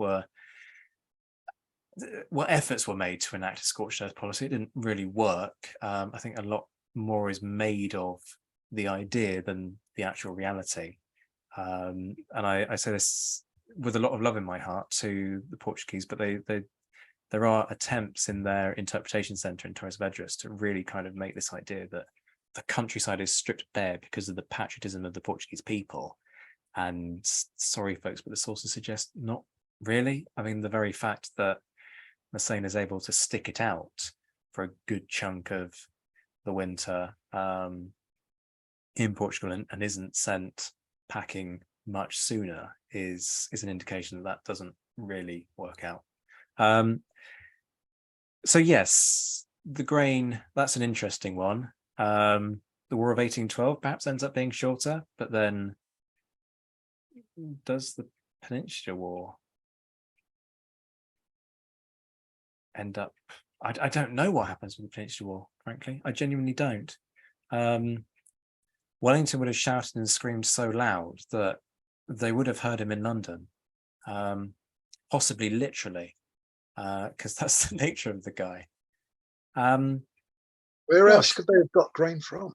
efforts were made to enact a scorched earth policy. It didn't really work. I think a lot more is made of the idea than the actual reality. And I say this with a lot of love in my heart to the Portuguese, but there are attempts in their interpretation centre in Torres Vedras to really kind of make this idea that the countryside is stripped bare because of the patriotism of the Portuguese people. And sorry, folks, but the sources suggest not really. I mean, the very fact that Massena is able to stick it out for a good chunk of the winter in Portugal and isn't sent packing much sooner is an indication that doesn't really work out. So yes, the grain, that's an interesting one. The War of 1812 perhaps ends up being shorter, but then does the Peninsular War end up? I don't know what happens with the Peninsular War, frankly. I genuinely don't. Wellington would have shouted and screamed so loud that they would have heard him in London, possibly literally, because that's the nature of the guy. Where else could they have got grain from?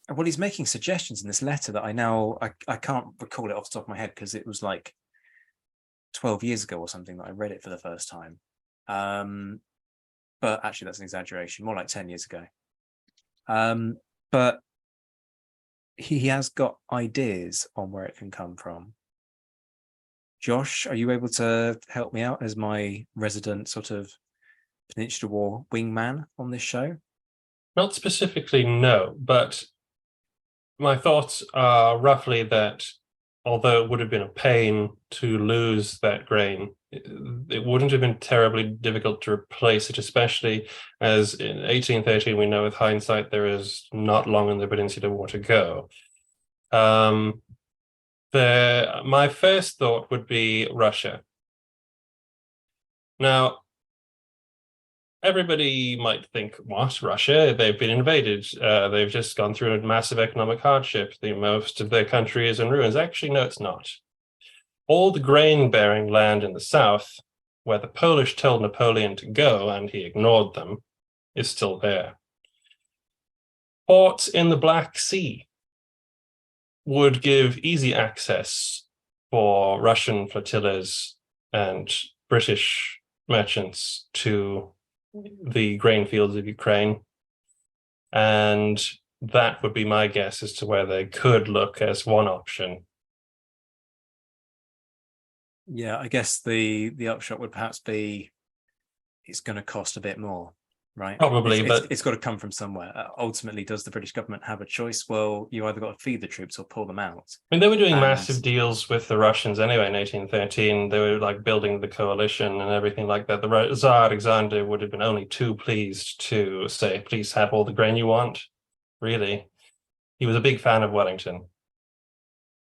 Well, he's making suggestions in this letter that I can't recall it off the top of my head because it was like 12 years ago or something that I read it for the first time. But actually that's an exaggeration, more like 10 years ago. But he has got ideas on where it can come from. Josh, are you able to help me out as my resident sort of Peninsular War wingman on this show? Not specifically, no, but my thoughts are roughly that although it would have been a pain to lose that grain, it wouldn't have been terribly difficult to replace it, especially as in 1813, we know with hindsight, there is not long in the Peninsular War to go. My first thought would be Russia. Now, everybody might think, what, Russia? They've been invaded. They've just gone through a massive economic hardship. Most of their country is in ruins. Actually, no, it's not. All the grain-bearing land in the south, where the Polish told Napoleon to go and he ignored them, is still there. Ports in the Black Sea would give easy access for Russian flotillas and British merchants to the grain fields of Ukraine. And that would be my guess as to where they could look as one option. Yeah, I guess the upshot would perhaps be it's going to cost a bit more, right? Probably, but it's got to come from somewhere. Ultimately, does the British government have a choice? Well, you either got to feed the troops or pull them out. I mean, they were doing massive deals with the Russians anyway in 1813. They were like building the coalition and everything like that. The Tsar Alexander would have been only too pleased to say, please have all the grain you want. Really. He was a big fan of Wellington.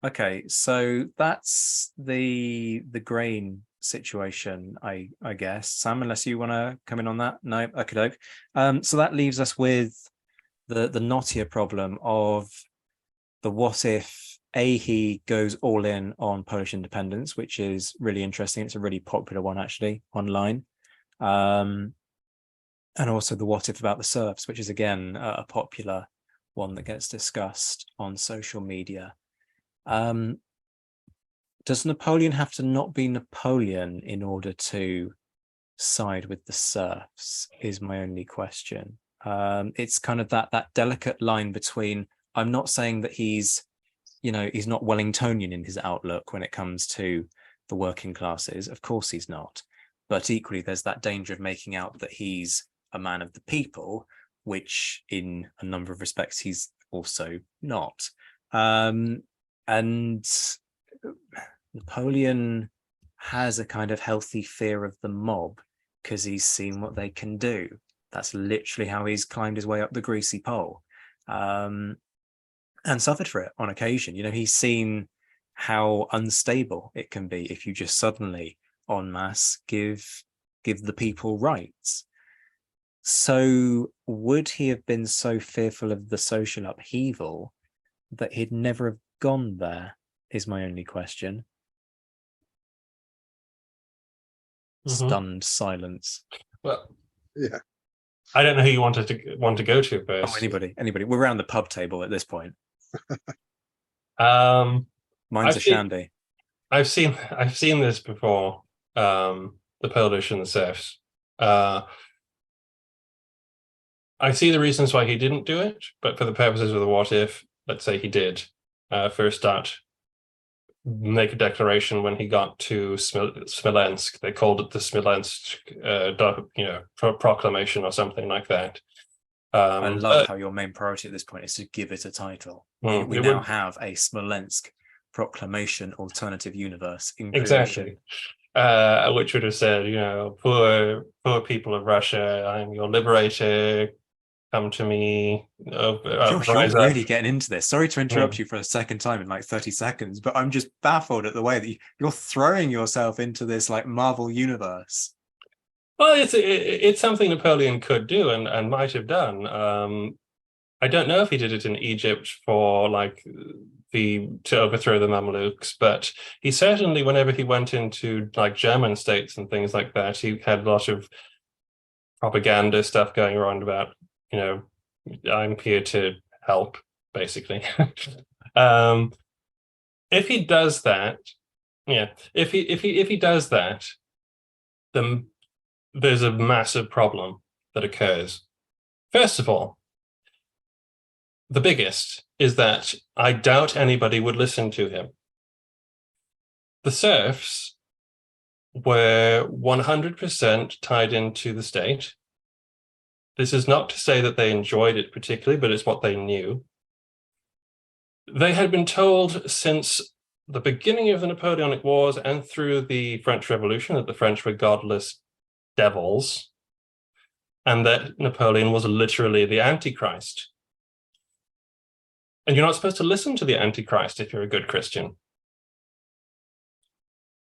Okay, so that's the grain situation, I guess. Sam, unless you want to come in on that? No, okay. So that leaves us with the knottier problem of the what if he goes all in on Polish independence, which is really interesting. It's a really popular one actually online. And also the what if about the serfs, which is again a popular one that gets discussed on social media. Does Napoleon have to not be Napoleon in order to side with the serfs is my only question. It's kind of that delicate line between, I'm not saying that he's not Wellingtonian in his outlook when it comes to the working classes. Of course he's not. But equally, there's that danger of making out that he's a man of the people, which in a number of respects he's also not. And Napoleon has a kind of healthy fear of the mob because he's seen what they can do. That's literally how he's climbed his way up the greasy pole, and suffered for it on occasion. He's seen how unstable it can be if you just suddenly en masse give the people rights. So would he have been so fearful of the social upheaval that he'd never have gone there is my only question. Stunned silence. Well, yeah, I don't know who you want to go to first. Oh, anybody. We're around the pub table at this point. Mine's a shandy. I've seen this before. The Polish and the serfs. I see the reasons why he didn't do it, but for the purposes of the what if, let's say he did first start make a declaration when he got to Smolensk. They called it the Smolensk proclamation or something like that. I love how your main priority at this point is to give it a title. We now have a Smolensk proclamation alternative universe. Exactly. Which would have said, poor people of Russia, I'm your liberator. come to me, Josh, rise you're up. really getting into this. Sorry to interrupt you for a second time in like 30 seconds, but I'm just baffled at the way that you're throwing yourself into this like Marvel universe. Well, it's something Napoleon could do and might have done. I don't know if he did it in Egypt for to overthrow the Mamluks, but he certainly, whenever he went into like German states and things like that, he had a lot of propaganda stuff going around about, I'm here to help, basically. If he does that, if he does that, then there's a massive problem that occurs. First of all, the biggest is that I doubt anybody would listen to him. The serfs were 100% tied into the state. This is not to say that they enjoyed it particularly, but it's what they knew. They had been told since the beginning of the Napoleonic Wars and through the French Revolution that the French were godless devils, and that Napoleon was literally the Antichrist. And you're not supposed to listen to the Antichrist if you're a good Christian.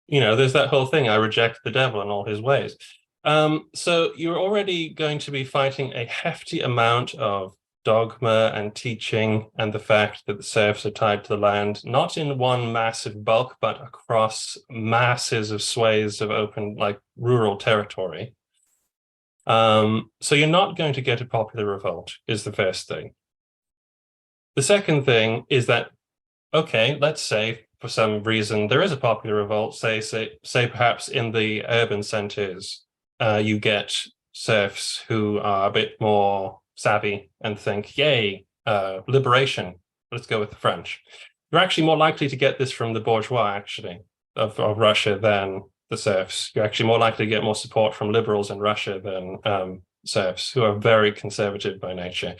There's that whole thing, I reject the devil and all his ways. So you're already going to be fighting a hefty amount of dogma and teaching, and the fact that the serfs are tied to the land, not in one massive bulk, but across masses of swathes of open, like rural territory. So you're not going to get a popular revolt, is the first thing. The second thing is that, okay, let's say for some reason there is a popular revolt, say perhaps in the urban centers, you get serfs who are a bit more savvy and think, yay, liberation, let's go with the French. You're actually more likely to get this from the bourgeois, actually, of Russia than the serfs. You're actually more likely to get more support from liberals in Russia than serfs, who are very conservative by nature.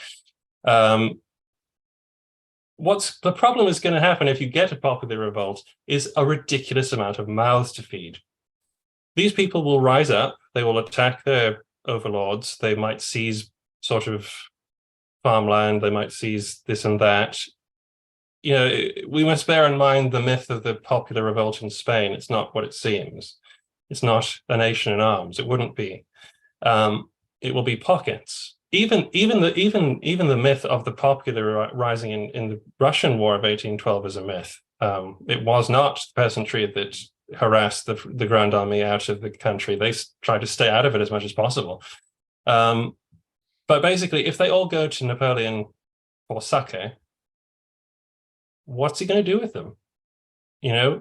What's the problem is going to happen if you get a popular revolt is a ridiculous amount of mouths to feed. These people will rise up, they will attack their overlords, they might seize sort of farmland, they might seize this and that. We must bear in mind the myth of the popular revolt in Spain. It's not what it seems. It's not a nation in arms. It wouldn't be. It will be pockets. Even the myth of the popular rising in the Russian War of 1812 is a myth. It was not the peasantry that harassed the Grand Army out of the country. They tried to stay out of it as much as possible. But basically, if they all go to Napoleon for sake, what's he going to do with them?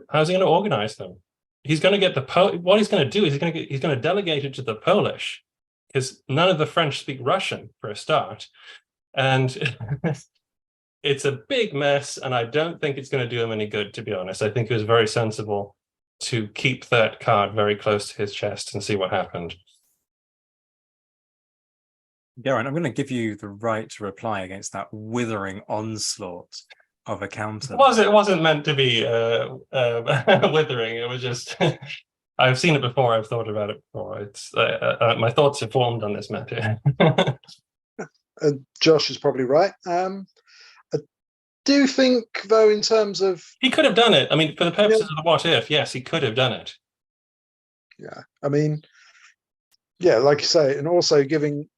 How's he going to organize them? He's going to get what he's going to do is he's going to delegate it to the Polish, because none of the French speak Russian for a start. And it's a big mess, and I don't think it's going to do him any good, to be honest. I think it was very sensible to keep that card very close to his chest and see what happened. Geraint, I'm going to give you the right to reply against that withering onslaught of a counter. It wasn't meant to be withering. It was just... I've seen it before. I've thought about it before. It's my thoughts are formed on this matter. Josh is probably right. I do think, though, in terms of... He could have done it. I mean, for the purposes of the what if, yes, he could have done it. Yeah. I mean, like you say, and also having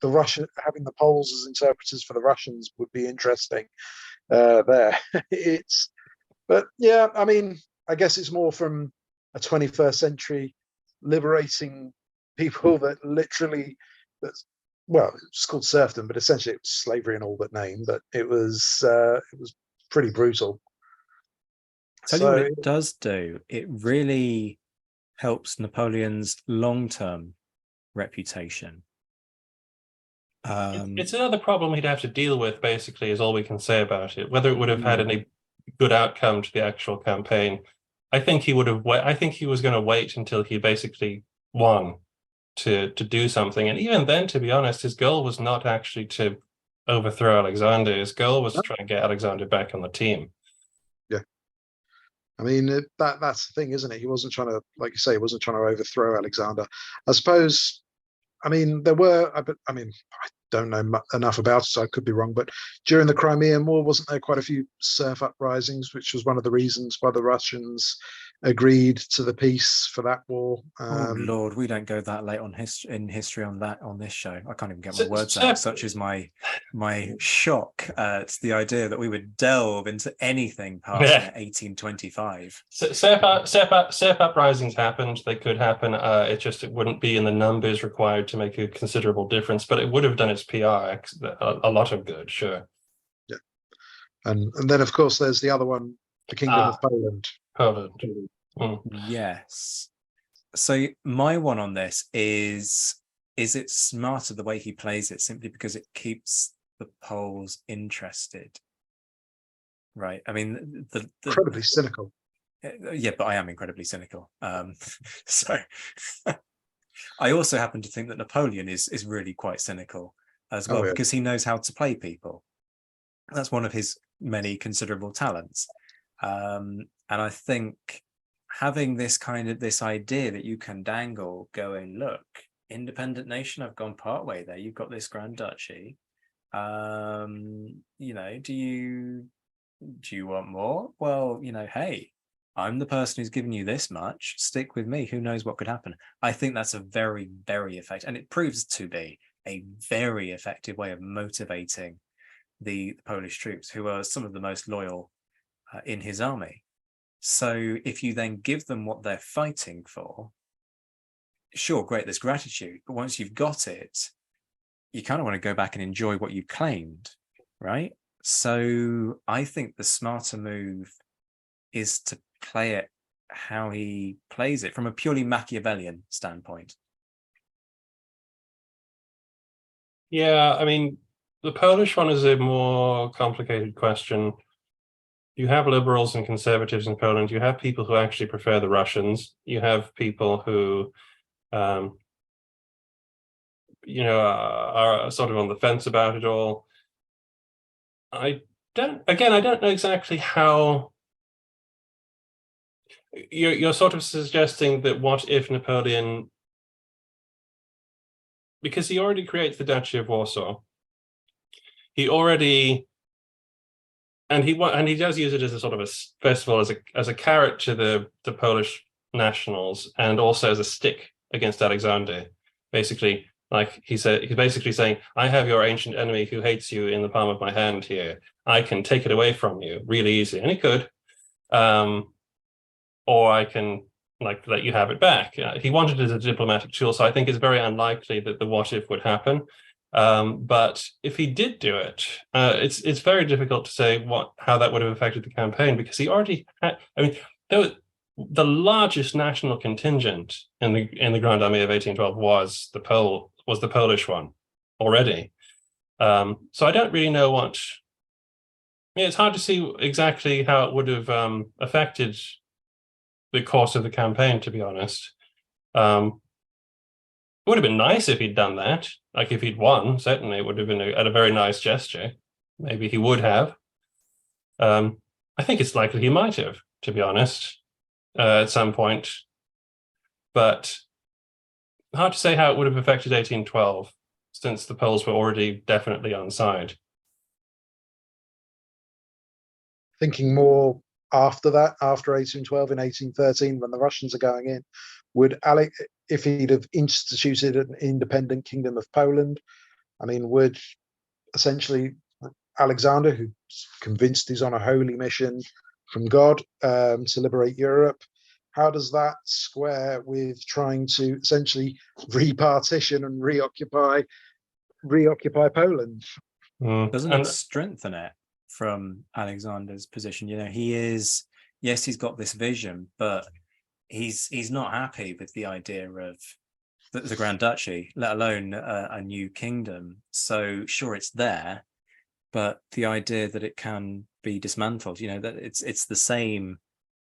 the Poles as interpreters for the Russians would be interesting there. I mean, I guess it's more from a 21st century liberating people that literally, it's called serfdom, but essentially it was slavery in all but name. But it was pretty brutal. Tell you what it does do. It really helps Napoleon's long-term reputation. It's another problem he'd have to deal with, basically, is all we can say about it. Whether it would have had any good outcome to the actual campaign, I think he would have. I think he was going to wait until he basically won to do something. And even then, to be honest, his goal was not actually to overthrow Alexander. His goal was to try and get Alexander back on the team. Yeah, I mean that's the thing, isn't it? He wasn't trying to, like you say, he wasn't trying to overthrow Alexander. I suppose. I mean, there were. I mean, don't know enough about it, so I could be wrong. But during the Crimean War, wasn't there quite a few serf uprisings, which was one of the reasons why the Russians agreed to the peace for that war? Oh Lord, we don't go that late in history on this show. I can't even get my words out. Such is my shock at the idea that we would delve into anything past 1825. Serf uprisings happened. They could happen. It wouldn't be in the numbers required to make a considerable difference, but it would have done its PR a lot of good. Sure. Yeah, and then of course there's the other one, the Kingdom of Poland. Poland. Yes. So my one on this is it smarter the way he plays it simply because it keeps the Poles interested, right? I mean, the incredibly cynical. Yeah, but I am incredibly cynical. So I also happen to think that Napoleon is really quite cynical as well, because he knows how to play people. That's one of his many considerable talents. And I think having this idea that you can dangle, going, look, independent nation, I've gone part way there. You've got this Grand Duchy. You know, do you want more? Well, you know, hey, I'm the person who's given you this much. Stick with me. Who knows what could happen? I think that's a very, very effective, and it proves to be a very effective way of motivating the Polish troops, who are some of the most loyal in his army. So if you then give them what they're fighting for, sure, great, there's gratitude, but once you've got it, you kind of want to go back and enjoy what you claimed, right? So I think the smarter move is to play it how he plays it from a purely Machiavellian standpoint. Yeah, I mean, the Polish one is a more complicated question. You have liberals and conservatives in Poland. You have people who actually prefer the Russians. You have people who, are sort of on the fence about it all. I don't know exactly how. You're sort of suggesting that what if Napoleon, because he already creates the Duchy of Warsaw, and he does use it as a sort of a, first of all, as a carrot to the Polish nationals, and also as a stick against Alexander. Basically, like he's basically saying, I have your ancient enemy who hates you in the palm of my hand here. I can take it away from you really easily, and he could, or I can let you have it back. He wanted it as a diplomatic tool, so I think it's very unlikely that the what if would happen. But if he did do it, it's very difficult to say how that would have affected the campaign, because he already had. I mean, the largest national contingent in the Grand Army of 1812 was the Polish one already. So I don't really know what. Yeah, it's hard to see exactly how it would have affected the course of the campaign, to be honest. It would have been nice if he'd done that. Like if he'd won, certainly it would have been a very nice gesture. Maybe he would have. I think it's likely he might have, to be honest, at some point. But hard to say how it would have affected 1812, since the Poles were already definitely on side. Thinking more after that, after 1812, in 1813, when the Russians are going in, would if he'd have instituted an independent kingdom of Poland, I mean, would essentially Alexander, who's convinced he's on a holy mission from God to liberate Europe, how does that square with trying to essentially repartition and reoccupy Poland? Doesn't it strengthen it from Alexander's position? You know, he's got this vision, but he's not happy with the idea of the Grand Duchy, let alone a new kingdom. So sure, it's there, but the idea that it can be dismantled, you know, that it's the same,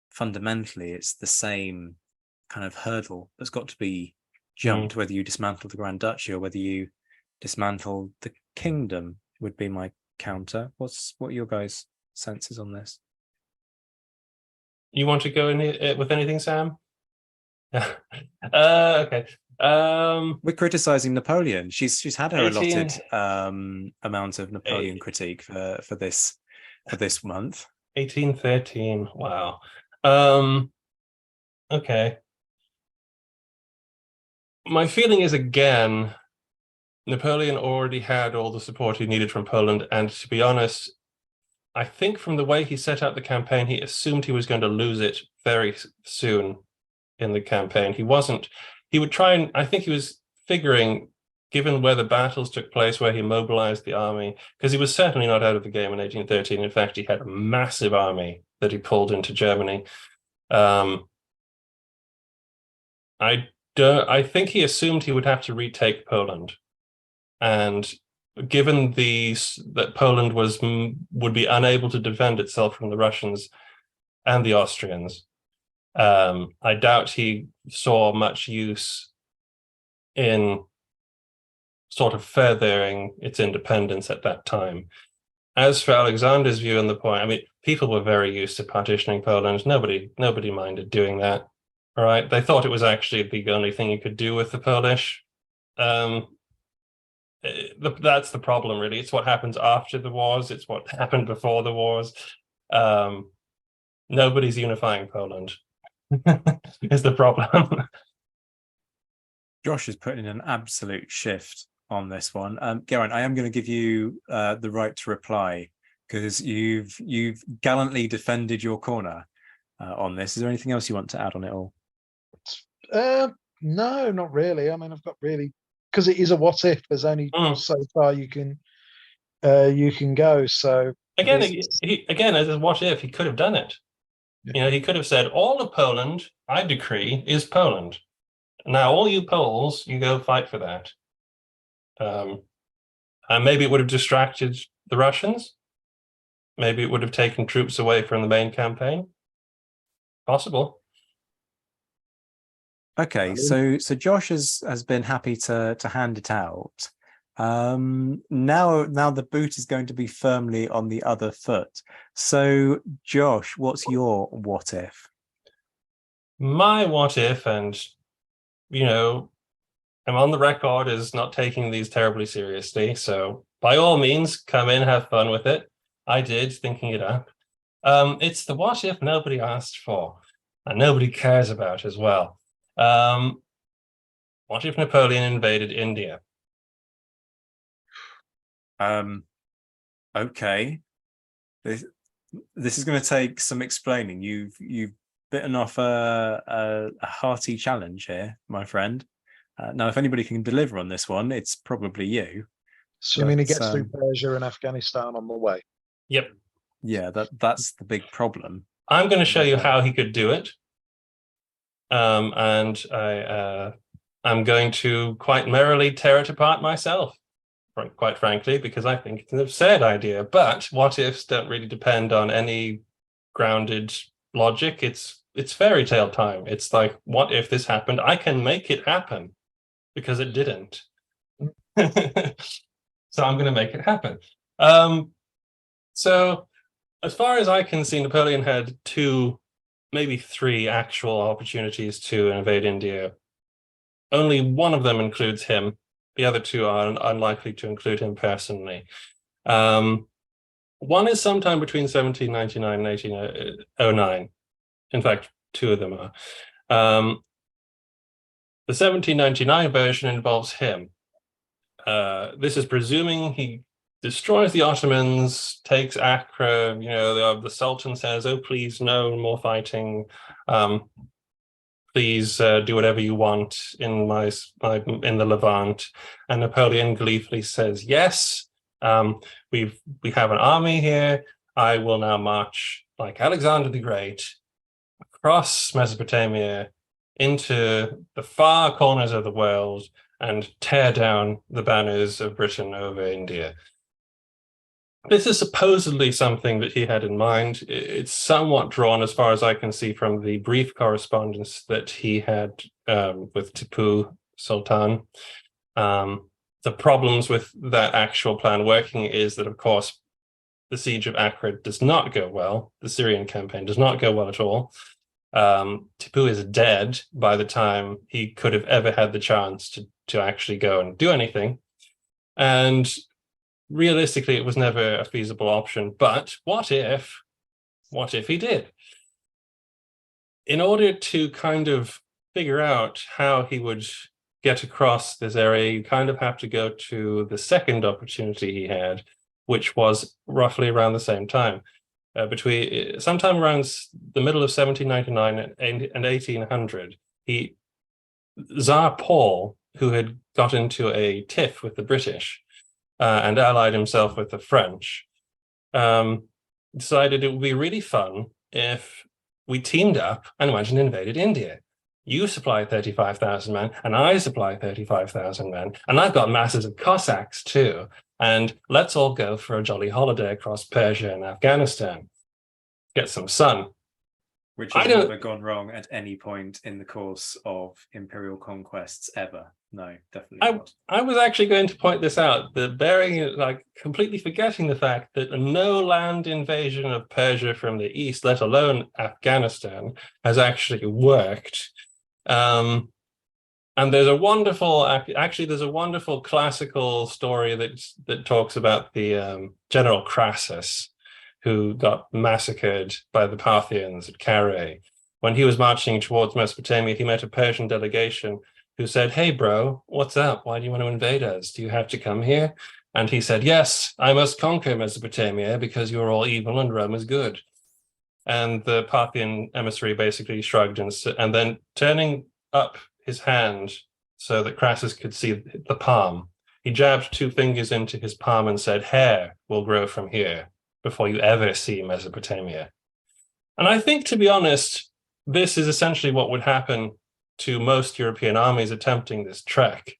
fundamentally, it's the same kind of hurdle that's got to be jumped, whether you dismantle the Grand Duchy or whether you dismantle the kingdom, would be my counter. What are your guys' senses on this? You want to go in with anything, Sam? Okay. We're criticizing Napoleon. She's had her 18 allotted amount of Napoleon critique for this month. 1813. Wow. Okay. My feeling is, again, Napoleon already had all the support he needed from Poland, and to be honest, I think from the way he set out the campaign, he assumed he was going to lose it very soon in the campaign. He wasn't. He would try and, I think he was figuring, given where the battles took place, where he mobilized the army, because he was certainly not out of the game in 1813. In fact, he had a massive army that he pulled into Germany. I think he assumed he would have to retake Poland, and given that Poland would be unable to defend itself from the Russians and the Austrians, I doubt he saw much use in sort of furthering its independence at that time. As for Alexander's view on the point, I mean, people were very used to partitioning Poland. Nobody minded doing that. All right, they thought it was actually the only thing you could do with the Polish. That's the problem, really. It's what happens after the wars. It's what happened before the wars. Nobody's unifying Poland is the problem. Josh is putting in an absolute shift on this one. Geraint, I am going to give you the right to reply because you've gallantly defended your corner on this. Is there anything else you want to add on it all? No, not really. I mean, I've got really, because it is a what if. There's only so far you can go. So again, as a what if, he could have done it. Yeah. He could have said, all of Poland, I decree, is Poland. Now, all you Poles, you go fight for that. And maybe it would have distracted the Russians. Maybe it would have taken troops away from the main campaign. Possible. Okay, so Josh has been happy to hand it out. Now the boot is going to be firmly on the other foot. So Josh, what's your what if? My what if, and I'm on the record as not taking these terribly seriously. So by all means, come in, have fun with it. I did, thinking it up. It's the what if nobody asked for and nobody cares about as well. What if Napoleon invaded India? Okay. This is going to take some explaining. You've bitten off a hearty challenge here, my friend. Now, if anybody can deliver on this one, it's probably you. Assuming he gets through Persia and Afghanistan on the way. Yep. Yeah, that's the big problem. I'm going to show you how he could do it. And I'm going to quite merrily tear it apart myself, quite frankly, because I think it's an absurd idea. But what ifs don't really depend on any grounded logic. It's fairy tale time. It's like, what if this happened? I can make it happen because it didn't. So I'm going to make it happen. So as far as I can see, Napoleon had 2, maybe 3 actual opportunities to invade India. Only one of them includes him. The other 2 are unlikely to include him personally. One is sometime between 1799 and 1809. In fact, 2 of them are. The 1799 version involves him. This is presuming he destroys the Ottomans, takes Accra. The Sultan says, "Oh, please, no more fighting. Please do whatever you want in the Levant." And Napoleon gleefully says, "Yes, we have an army here. I will now march like Alexander the Great across Mesopotamia into the far corners of the world and tear down the banners of Britain over India." This is supposedly something that he had in mind. It's somewhat drawn, as far as I can see, from the brief correspondence that he had with Tipu Sultan. The problems with that actual plan working is that, of course, the siege of Accra does not go well. The Syrian campaign does not go well at all. Tipu is dead by the time he could have ever had the chance to actually go and do anything. And realistically, it was never a feasible option. But what if he did? In order to kind of figure out how he would get across this area, you kind of have to go to the second opportunity he had, which was roughly around the same time, between sometime around the middle of 1799 and 1800. Tsar Paul, who had got into a tiff with the British and allied himself with the French, decided it would be really fun if we teamed up and went and invaded India. You supply 35,000 men, and I supply 35,000 men, and I've got masses of Cossacks too. And let's all go for a jolly holiday across Persia and Afghanistan. Get some sun. Which has never gone wrong at any point in the course of imperial conquests ever. No, definitely not. I was actually going to point this out, completely forgetting the fact that no land invasion of Persia from the east, let alone Afghanistan, has actually worked. And there's a wonderful classical story that talks about the General Crassus, who got massacred by the Parthians at Carrhae. When he was marching towards Mesopotamia, he met a Persian delegation who said, "Hey, bro, what's up? Why do you want to invade us? Do you have to come here?" And he said, "Yes, I must conquer Mesopotamia because you're all evil and Rome is good." And the Parthian emissary basically shrugged and then turning up his hand so that Crassus could see the palm, he jabbed 2 fingers into his palm and said, "Hair will grow from here before you ever see Mesopotamia." And I think, to be honest, this is essentially what would happen to most European armies attempting this trek.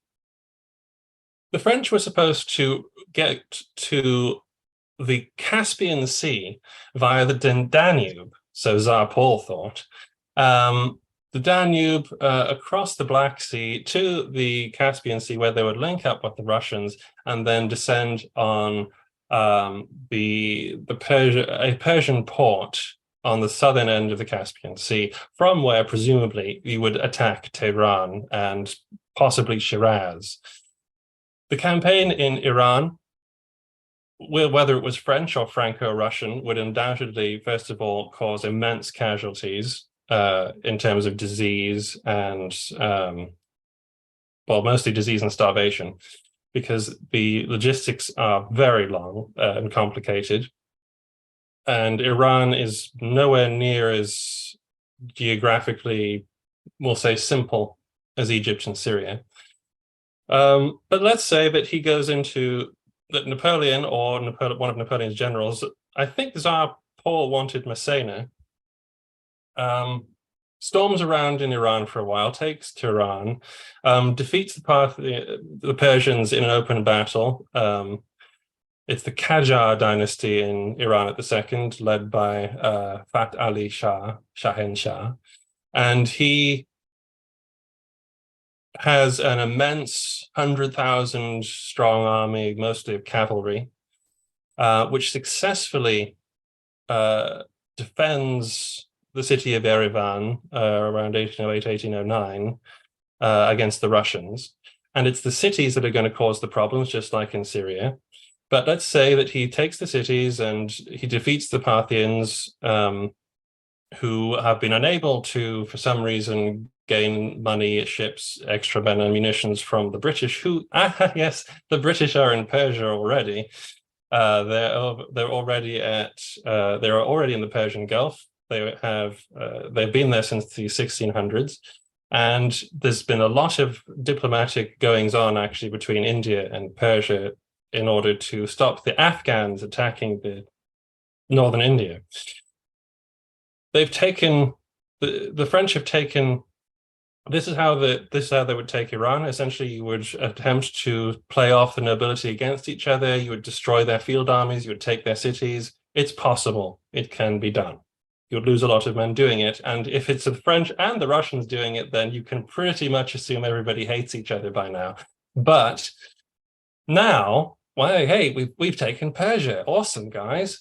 The French were supposed to get to the Caspian Sea via the Danube, so Tsar Paul thought. The Danube across the Black Sea to the Caspian Sea, where they would link up with the Russians and then descend on a Persian port on the southern end of the Caspian Sea, from where presumably you would attack Tehran and possibly Shiraz. The campaign in Iran, whether it was French or Franco-Russian, would undoubtedly, first of all, cause immense casualties in terms of disease and, mostly disease and starvation, because the logistics are very long and complicated. And Iran is nowhere near as geographically, we'll say, simple as Egypt and Syria. But let's say that he goes into that Napoleon or one of Napoleon's generals, I think Tsar Paul wanted Massena, storms around in Iran for a while, takes Tehran, defeats the Persians in an open battle. It's the Qajar dynasty in Iran at the second, led by Fath Ali Shah, Shahen Shah. And he has an immense 100,000 strong army, mostly of cavalry, which successfully defends the city of Yerevan around 1808, 1809 against the Russians. And it's the cities that are going to cause the problems, just like in Syria. But let's say that he takes the cities and he defeats the Parthians, who have been unable to, for some reason, gain money, ships, extra men and munitions from the British, who, yes, the British are in Persia already. They're already in the Persian Gulf. They've been there since the 1600s. And there's been a lot of diplomatic goings on actually between India and Persia in order to stop the Afghans attacking the northern India. The French have taken, this is how they would take Iran. Essentially, you would attempt to play off the nobility against each other. You would destroy their field armies. You would take their cities. It's possible. It can be done. You would lose a lot of men doing it. And if it's the French and the Russians doing it, then you can pretty much assume everybody hates each other by now. But now, well, hey, we've taken Persia. Awesome, guys.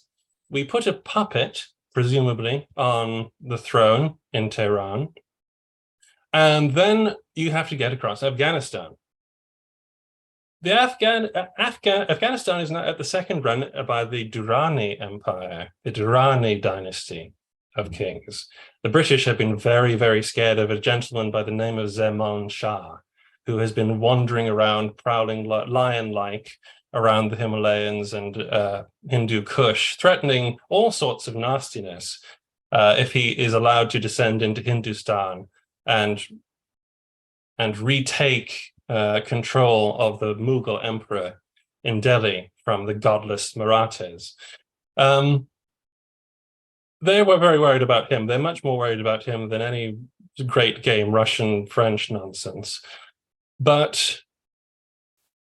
We put a puppet presumably on the throne in Tehran. And then you have to get across Afghanistan. Afghanistan is now at the second run by the Durrani Empire, the Durrani dynasty of kings. The British have been very, very scared of a gentleman by the name of Zaman Shah, who has been wandering around, prowling lion-like around the Himalayas and Hindu Kush, threatening all sorts of nastiness if he is allowed to descend into Hindustan and retake control of the Mughal emperor in Delhi from the godless Marathas. They were very worried about him. They're much more worried about him than any great game Russian, French nonsense. But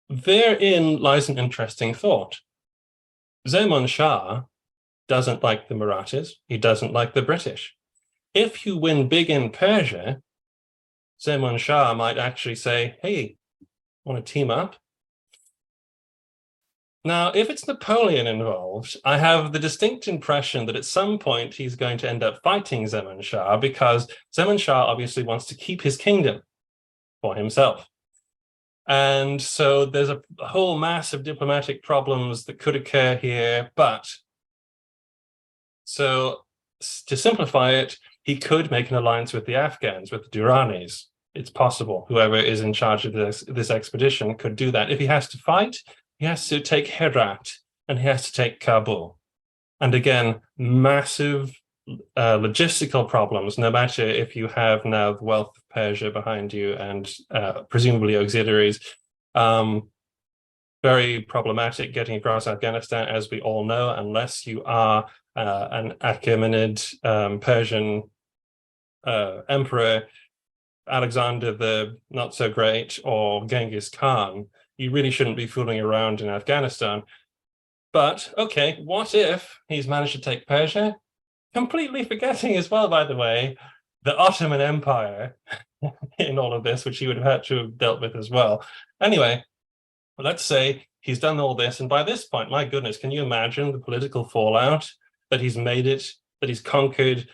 therein lies an interesting thought. Zaman Shah doesn't like the Marathas. He doesn't like the British. If you win big in Persia, Zaman Shah might actually say, hey, want to team up? Now, if it's Napoleon involved, I have the distinct impression that at some point he's going to end up fighting Zaman Shah, because Zaman Shah obviously wants to keep his kingdom for himself. And so there's a whole mass of diplomatic problems that could occur here. But so to simplify it, he could make an alliance with the Afghans, with the Durranis. It's possible. Whoever is in charge of this expedition could do that. If he has to fight, he has to take Herat and he has to take Kabul. And again, massive logistical problems, no matter if you have now the wealth of Persia behind you and presumably auxiliaries. Very problematic getting across Afghanistan, as we all know, unless you are an Achaemenid Persian emperor, Alexander the Not So Great, or Genghis Khan. You really shouldn't be fooling around in Afghanistan. But, okay, what if he's managed to take Persia? Completely forgetting as well, by the way, the Ottoman Empire in all of this, which he would have had to have dealt with as well. Anyway, let's say he's done all this, and by this point, my goodness, can you imagine the political fallout that he's made it, that he's conquered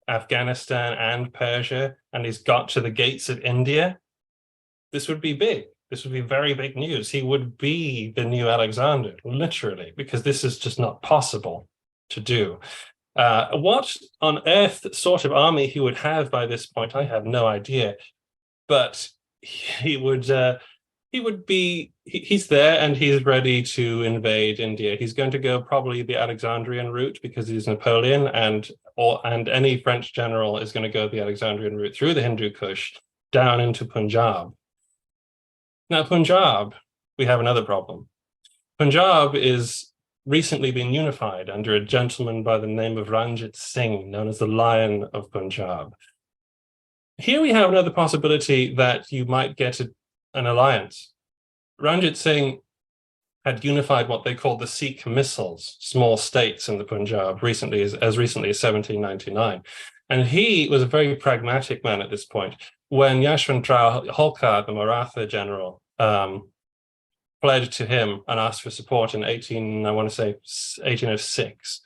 Afghanistan and Persia, and he's got to the gates of India? This would be big. This would be very big news. He would be the new Alexander, literally, because this is just not possible to do. What on earth sort of army he would have by this point, I have no idea. But he's there and he's ready to invade India. He's going to go probably the Alexandrian route because he's Napoleon, and any French general is going to go the Alexandrian route through the Hindu Kush down into Punjab. Now, Punjab, we have another problem. Punjab is recently been unified under a gentleman by the name of Ranjit Singh, known as the Lion of Punjab. Here we have another possibility that you might get an alliance. Ranjit Singh had unified what they called the Sikh misls, small states in the Punjab, as recently as 1799. And he was a very pragmatic man at this point. When Yashwantrao Holkar, the Maratha general, fled to him and asked for support in 1806,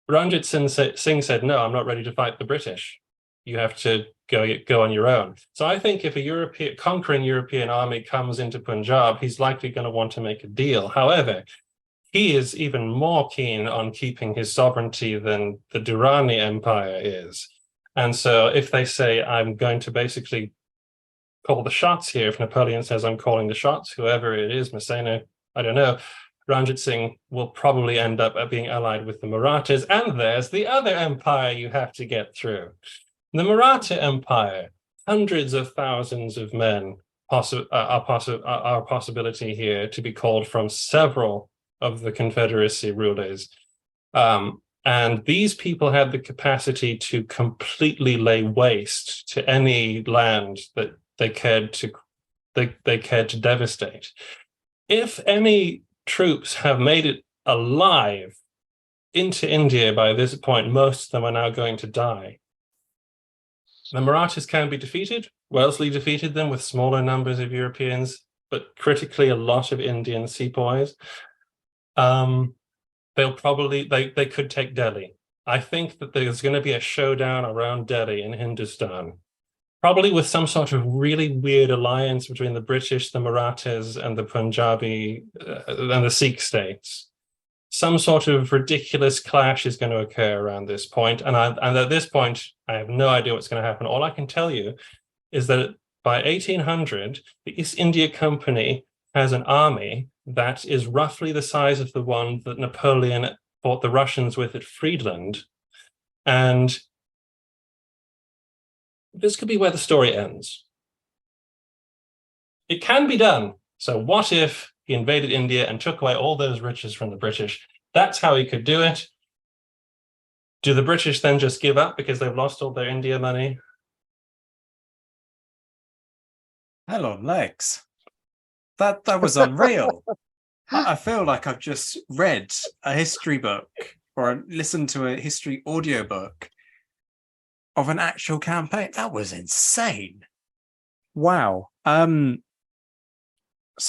Ranjit Singh said, no, I'm not ready to fight the British. You have to go on your own. So I think if a conquering European army comes into Punjab, he's likely going to want to make a deal. However, he is even more keen on keeping his sovereignty than the Durrani Empire is. And so if they say, I'm going to basically call the shots here, if Napoleon says, I'm calling the shots, whoever it is, Massena, I don't know, Ranjit Singh will probably end up being allied with the Marathas. And there's the other empire you have to get through. The Maratha Empire, hundreds of thousands of men are a possibility here to be called from several of the Confederacy rulers. And these people had the capacity to completely lay waste to any land that they cared to devastate. If any troops have made it alive into India by this point, most of them are now going to die. The Marathas can be defeated. Wellesley defeated them with smaller numbers of Europeans, but critically a lot of Indian sepoys. There they could take Delhi. I think that there's going to be a showdown around Delhi in Hindustan, probably with some sort of really weird alliance between the British, the Marathas, and the Punjabi and the Sikh states. Some sort of ridiculous clash is going to occur around this point, and at this point, I have no idea what's going to happen. All I can tell you is that by 1800, the East India Company has an army that is roughly the size of the one that Napoleon fought the Russians with at Friedland. And this could be where the story ends. It can be done. So what if he invaded India and took away all those riches from the British? That's how he could do it. Do the British then just give up because they've lost all their India money? Hell on legs. That was unreal. I feel like I've just read a history book or listened to a history audiobook of an actual campaign. That was insane. Wow. So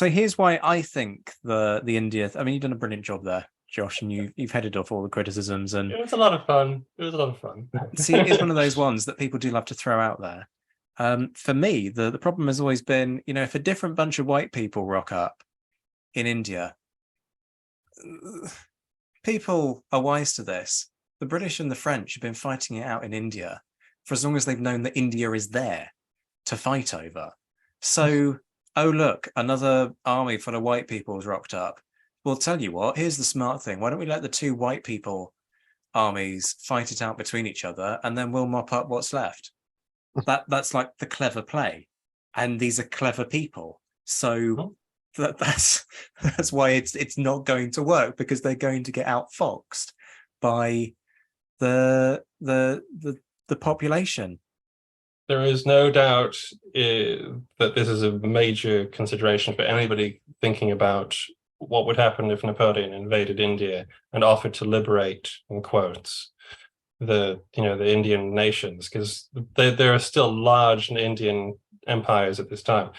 here's why I think the India. I mean, you've done a brilliant job there, Josh, and you've headed off all the criticisms. And it was a lot of fun. See, it's one of those ones that people do love to throw out there. For me, the problem has always been, if a different bunch of white people rock up in India, people are wise to this. The British and the French have been fighting it out in India for as long as they've known that India is there to fight over. So, oh, look, another army full of white people has rocked up. Well, tell you what, here's the smart thing. Why don't we let the two white people armies fight it out between each other, and then we'll mop up what's left. That's like the clever play, and these are clever people. So that's why it's not going to work, because they're going to get outfoxed by the population. There is no doubt that this is a major consideration for anybody thinking about what would happen if Napoleon invaded India and offered to liberate, in quotes, the Indian nations, because there are still large Indian empires at this time.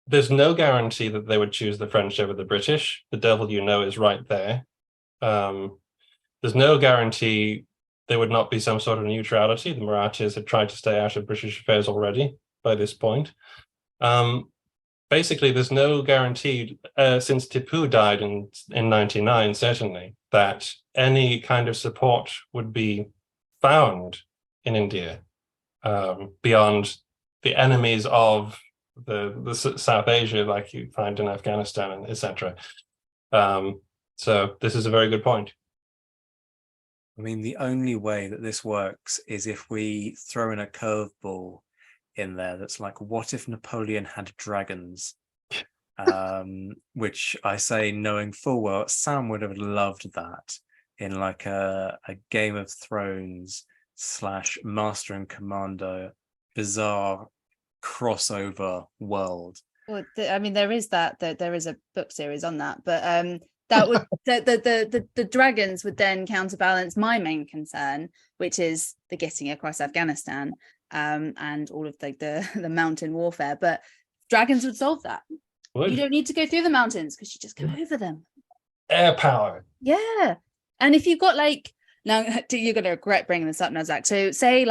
There's no guarantee that they would choose the French over the British. The devil is right there. There's no guarantee there would not be some sort of neutrality. The Marathas had tried to stay out of British affairs already by this point. Basically, there's no guarantee since Tipu died in 99, certainly, that any kind of support would be found in India beyond the enemies of the South Asia, like you find in Afghanistan, and etc. So this is a very good point. I mean, the only way that this works is if we throw in a curveball in there that's like, what if Napoleon had dragons? Which I say, knowing full well, Sam would have loved that in like a Game of Thrones / Master and Commander bizarre crossover world. Well, there is that. There is a book series on that, but that would the dragons would then counterbalance my main concern, which is the getting across Afghanistan and all of the mountain warfare. But dragons would solve that. You don't need to go through the mountains because you just go over them. Air power. Yeah. And if you've got now you're going to regret bringing this up, Nazak. So say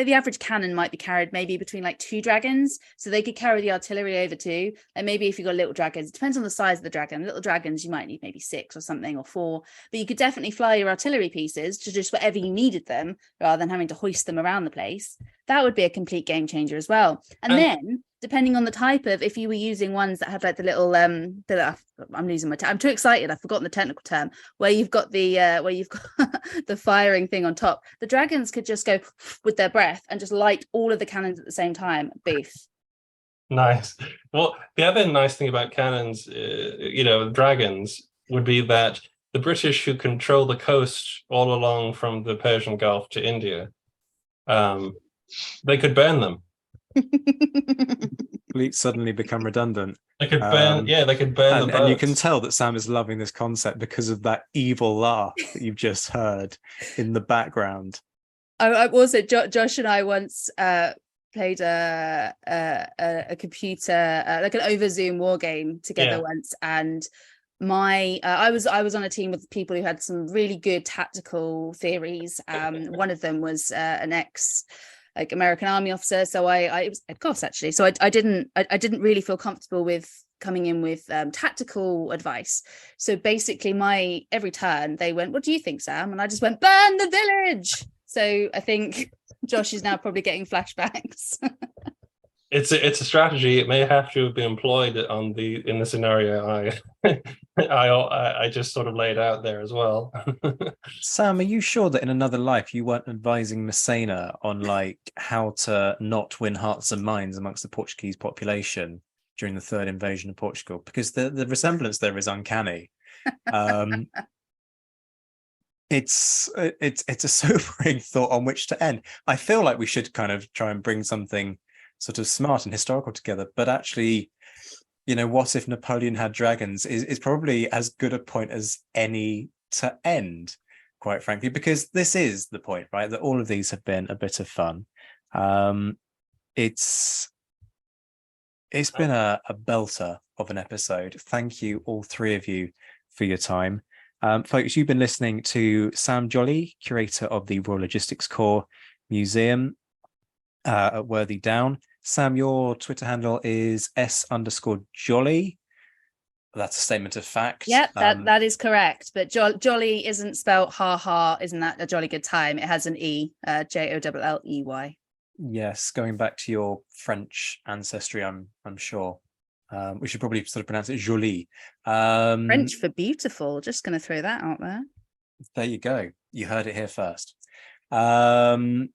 the average cannon might be carried maybe between 2 dragons, so they could carry the artillery over too. And maybe if you've got little dragons, it depends on the size of the dragon. Little dragons, you might need maybe 6 or something, or 4, but you could definitely fly your artillery pieces to just wherever you needed them, rather than having to hoist them around the place. That would be a complete game changer as well. And then, depending on the type of, if you were using ones that had the little I'm losing my I'm too excited, I've forgotten the technical term, where you've got the the firing thing on top, the dragons could just go with their breath and just light all of the cannons at the same time. Beef. Nice. Well, the other nice thing about cannons, dragons, would be that the British, who control the coast all along from the Persian Gulf to India, they could burn them. Fleets suddenly become redundant. They could burn, they could burn the boats. And you can tell that Sam is loving this concept because of that evil laugh that you've just heard in the background. I also, Josh and I once played a computer, like an over Zoom war game together once, and I was on a team with people who had some really good tactical theories. One of them was an ex like American Army officer, so I it was Ed Goss actually. So I didn't really feel comfortable with coming in with tactical advice. So basically, every turn they went, "What do you think, Sam?" And I just went, "Burn the village." So I think Josh is now probably getting flashbacks. It's a strategy. It may have to be employed in the scenario I just sort of laid out there as well. Sam, are you sure that in another life you weren't advising Messina on like how to not win hearts and minds amongst the Portuguese population during the third invasion of Portugal? Because the resemblance there is uncanny. It's a sobering thought on which to end. I feel like we should kind of try and bring something sort of smart and historical together, but actually, what if Napoleon had dragons is probably as good a point as any to end, quite frankly, because this is the point, right? That all of these have been a bit of fun. It's been a belter of an episode. Thank you, all three of you, for your time. Folks, you've been listening to Sam Jolley, curator of the Royal Logistics Corps Museum at Worthy Down. Sam, your Twitter handle is _Jolley. That's a statement of fact. Yep, that is correct. But Jolley isn't spelled ha, isn't that a jolly good time? It has an E, Jolley. Yes, going back to your French ancestry, I'm sure. We should probably sort of pronounce it Jolie. French for beautiful. Just going to throw that out there. There you go. You heard it here first. Geraint.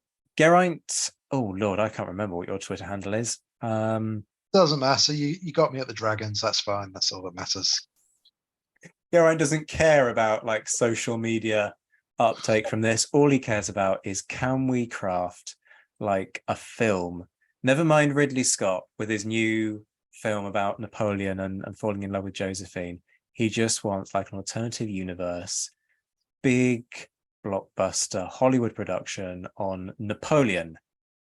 Oh Lord, I can't remember what your Twitter handle is. Doesn't matter. You got me at the dragons. That's fine. That's all that matters. Geraint doesn't care about like social media uptake from this. All he cares about is, can we craft like a film? Never mind Ridley Scott with his new film about Napoleon and falling in love with Josephine. He just wants like an alternative universe, big blockbuster Hollywood production on Napoleon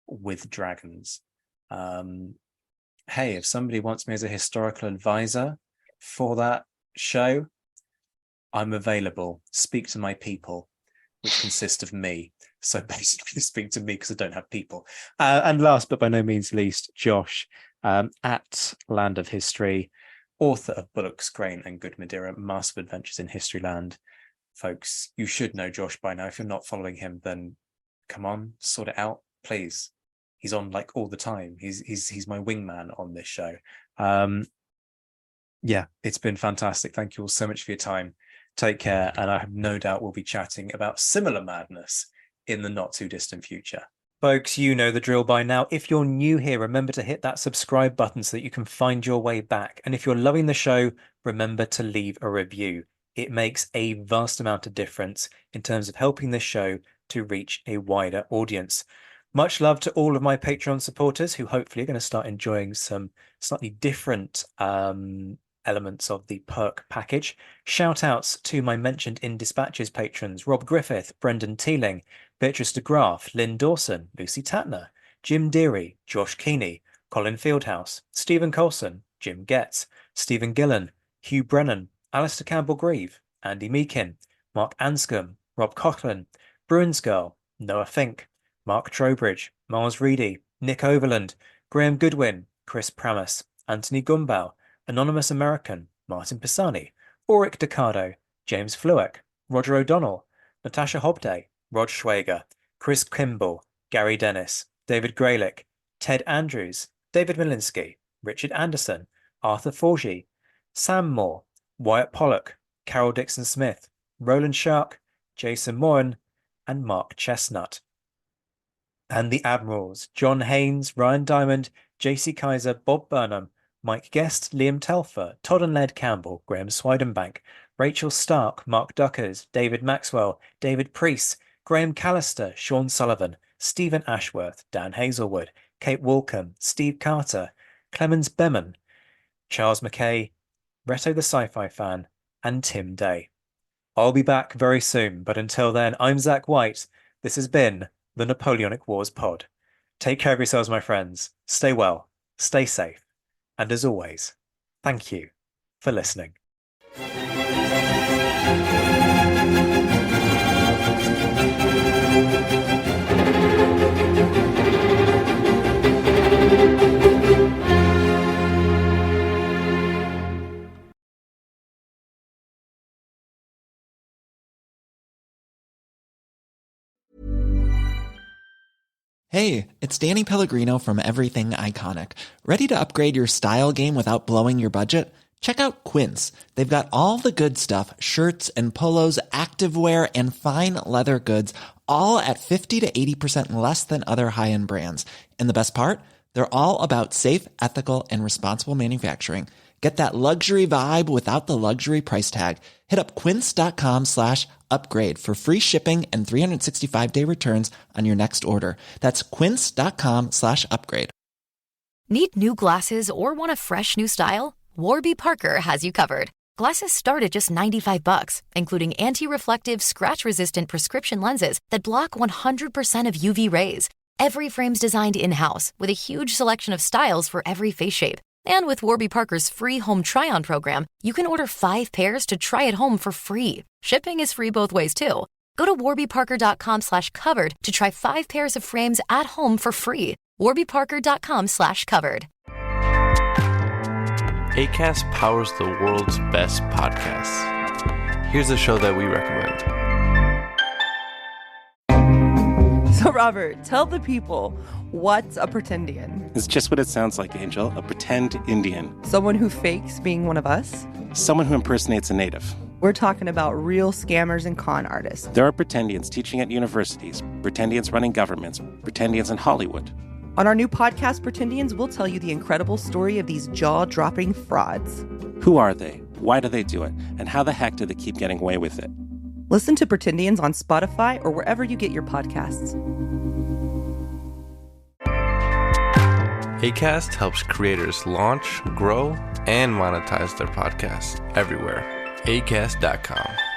with dragons. Hey, if somebody wants me as a historical advisor for that show, I'm available. Speak to my people, which consist of me. So basically speak to me because I don't have people. And last but by no means least, Josh, at Land of History, author of books Geraint and Good Madeira, Massive Adventures in Historyland. Folks, you should know Josh by now. If you're not following him, then come on, sort it out, please. He's on like all the time. He's my wingman on this show. Yeah, it's been fantastic. Thank you all so much for your time. Take care, and I have no doubt we'll be chatting about similar madness in the not too distant future. Folks, you know the drill by now. If you're new here, remember to hit that subscribe button so that you can find your way back. And if you're loving the show, remember to leave a review. It makes a vast amount of difference in terms of helping this show to reach a wider audience. Much love to all of my Patreon supporters who hopefully are going to start enjoying some slightly different elements of the perk package. Shout outs to my mentioned in Dispatches patrons: Rob Griffith, Brendan Teeling, Beatrice de Graaf, Lynn Dawson, Lucy Tatner, Jim Deary, Josh Keeney, Colin Fieldhouse, Stephen Colson, Jim Getz, Stephen Gillen, Hugh Brennan, Alistair Campbell-Grieve, Andy Meakin, Mark Anscombe, Rob Coughlin, Bruins Girl, Noah Fink, Mark Trowbridge, Mars Reedy, Nick Overland, Graham Goodwin, Chris Pramas, Anthony Gumbau, Anonymous American, Martin Pisani, Ulrich Decado, James Flueck, Roger O'Donnell, Natasha Hobday, Rod Schwager, Chris Kimball, Gary Dennis, David Graylick, Ted Andrews, David Malinsky, Richard Anderson, Arthur Forgy, Sam Moore, Wyatt Pollock, Carol Dixon Smith, Roland Shark, Jason Moran, and Mark Chestnut. And the Admirals: John Haynes, Ryan Diamond, JC Kaiser, Bob Burnham, Mike Guest, Liam Telfer, Todd and Led Campbell, Graham Swidenbank, Rachel Stark, Mark Duckers, David Maxwell, David Priest, Graham Callister, Sean Sullivan, Stephen Ashworth, Dan Hazelwood, Kate Walcombe, Steve Carter, Clemens Beman, Charles McKay, Reto the Sci-Fi Fan, and Tim Day. I'll be back very soon, but until then, I'm Zach White. This has been the Napoleonic Wars Pod. Take care of yourselves, my friends. Stay well, stay safe, and as always, thank you for listening. Hey, it's Danny Pellegrino from Everything Iconic. Ready to upgrade your style game without blowing your budget? Check out Quince. They've got all the good stuff, shirts and polos, activewear, and fine leather goods, all at 50 to 80% less than other high-end brands. And the best part? They're all about safe, ethical, and responsible manufacturing. Get that luxury vibe without the luxury price tag. Hit up quince.com/upgrade for free shipping and 365-day returns on your next order. That's quince.com/upgrade. Need new glasses or want a fresh new style? Warby Parker has you covered. Glasses start at just $95, including anti-reflective, scratch-resistant prescription lenses that block 100% of UV rays. Every frame's designed in-house with a huge selection of styles for every face shape. And with Warby Parker's free home try-on program, you can order 5 pairs to try at home for free. Shipping is free both ways, too. Go to warbyparker.com/covered to try 5 pairs of frames at home for free. warbyparker.com/covered. Acast powers the world's best podcasts. Here's a show that we recommend. So, Robert, tell the people, what's a pretendian? It's just what it sounds like, Angel. A pretend Indian. Someone who fakes being one of us? Someone who impersonates a native. We're talking about real scammers and con artists. There are pretendians teaching at universities, pretendians running governments, pretendians in Hollywood. On our new podcast, Pretendians, we'll tell you the incredible story of these jaw-dropping frauds. Who are they? Why do they do it? And how the heck do they keep getting away with it? Listen to Pretendians on Spotify or wherever you get your podcasts. Acast helps creators launch, grow, and monetize their podcasts everywhere. Acast.com.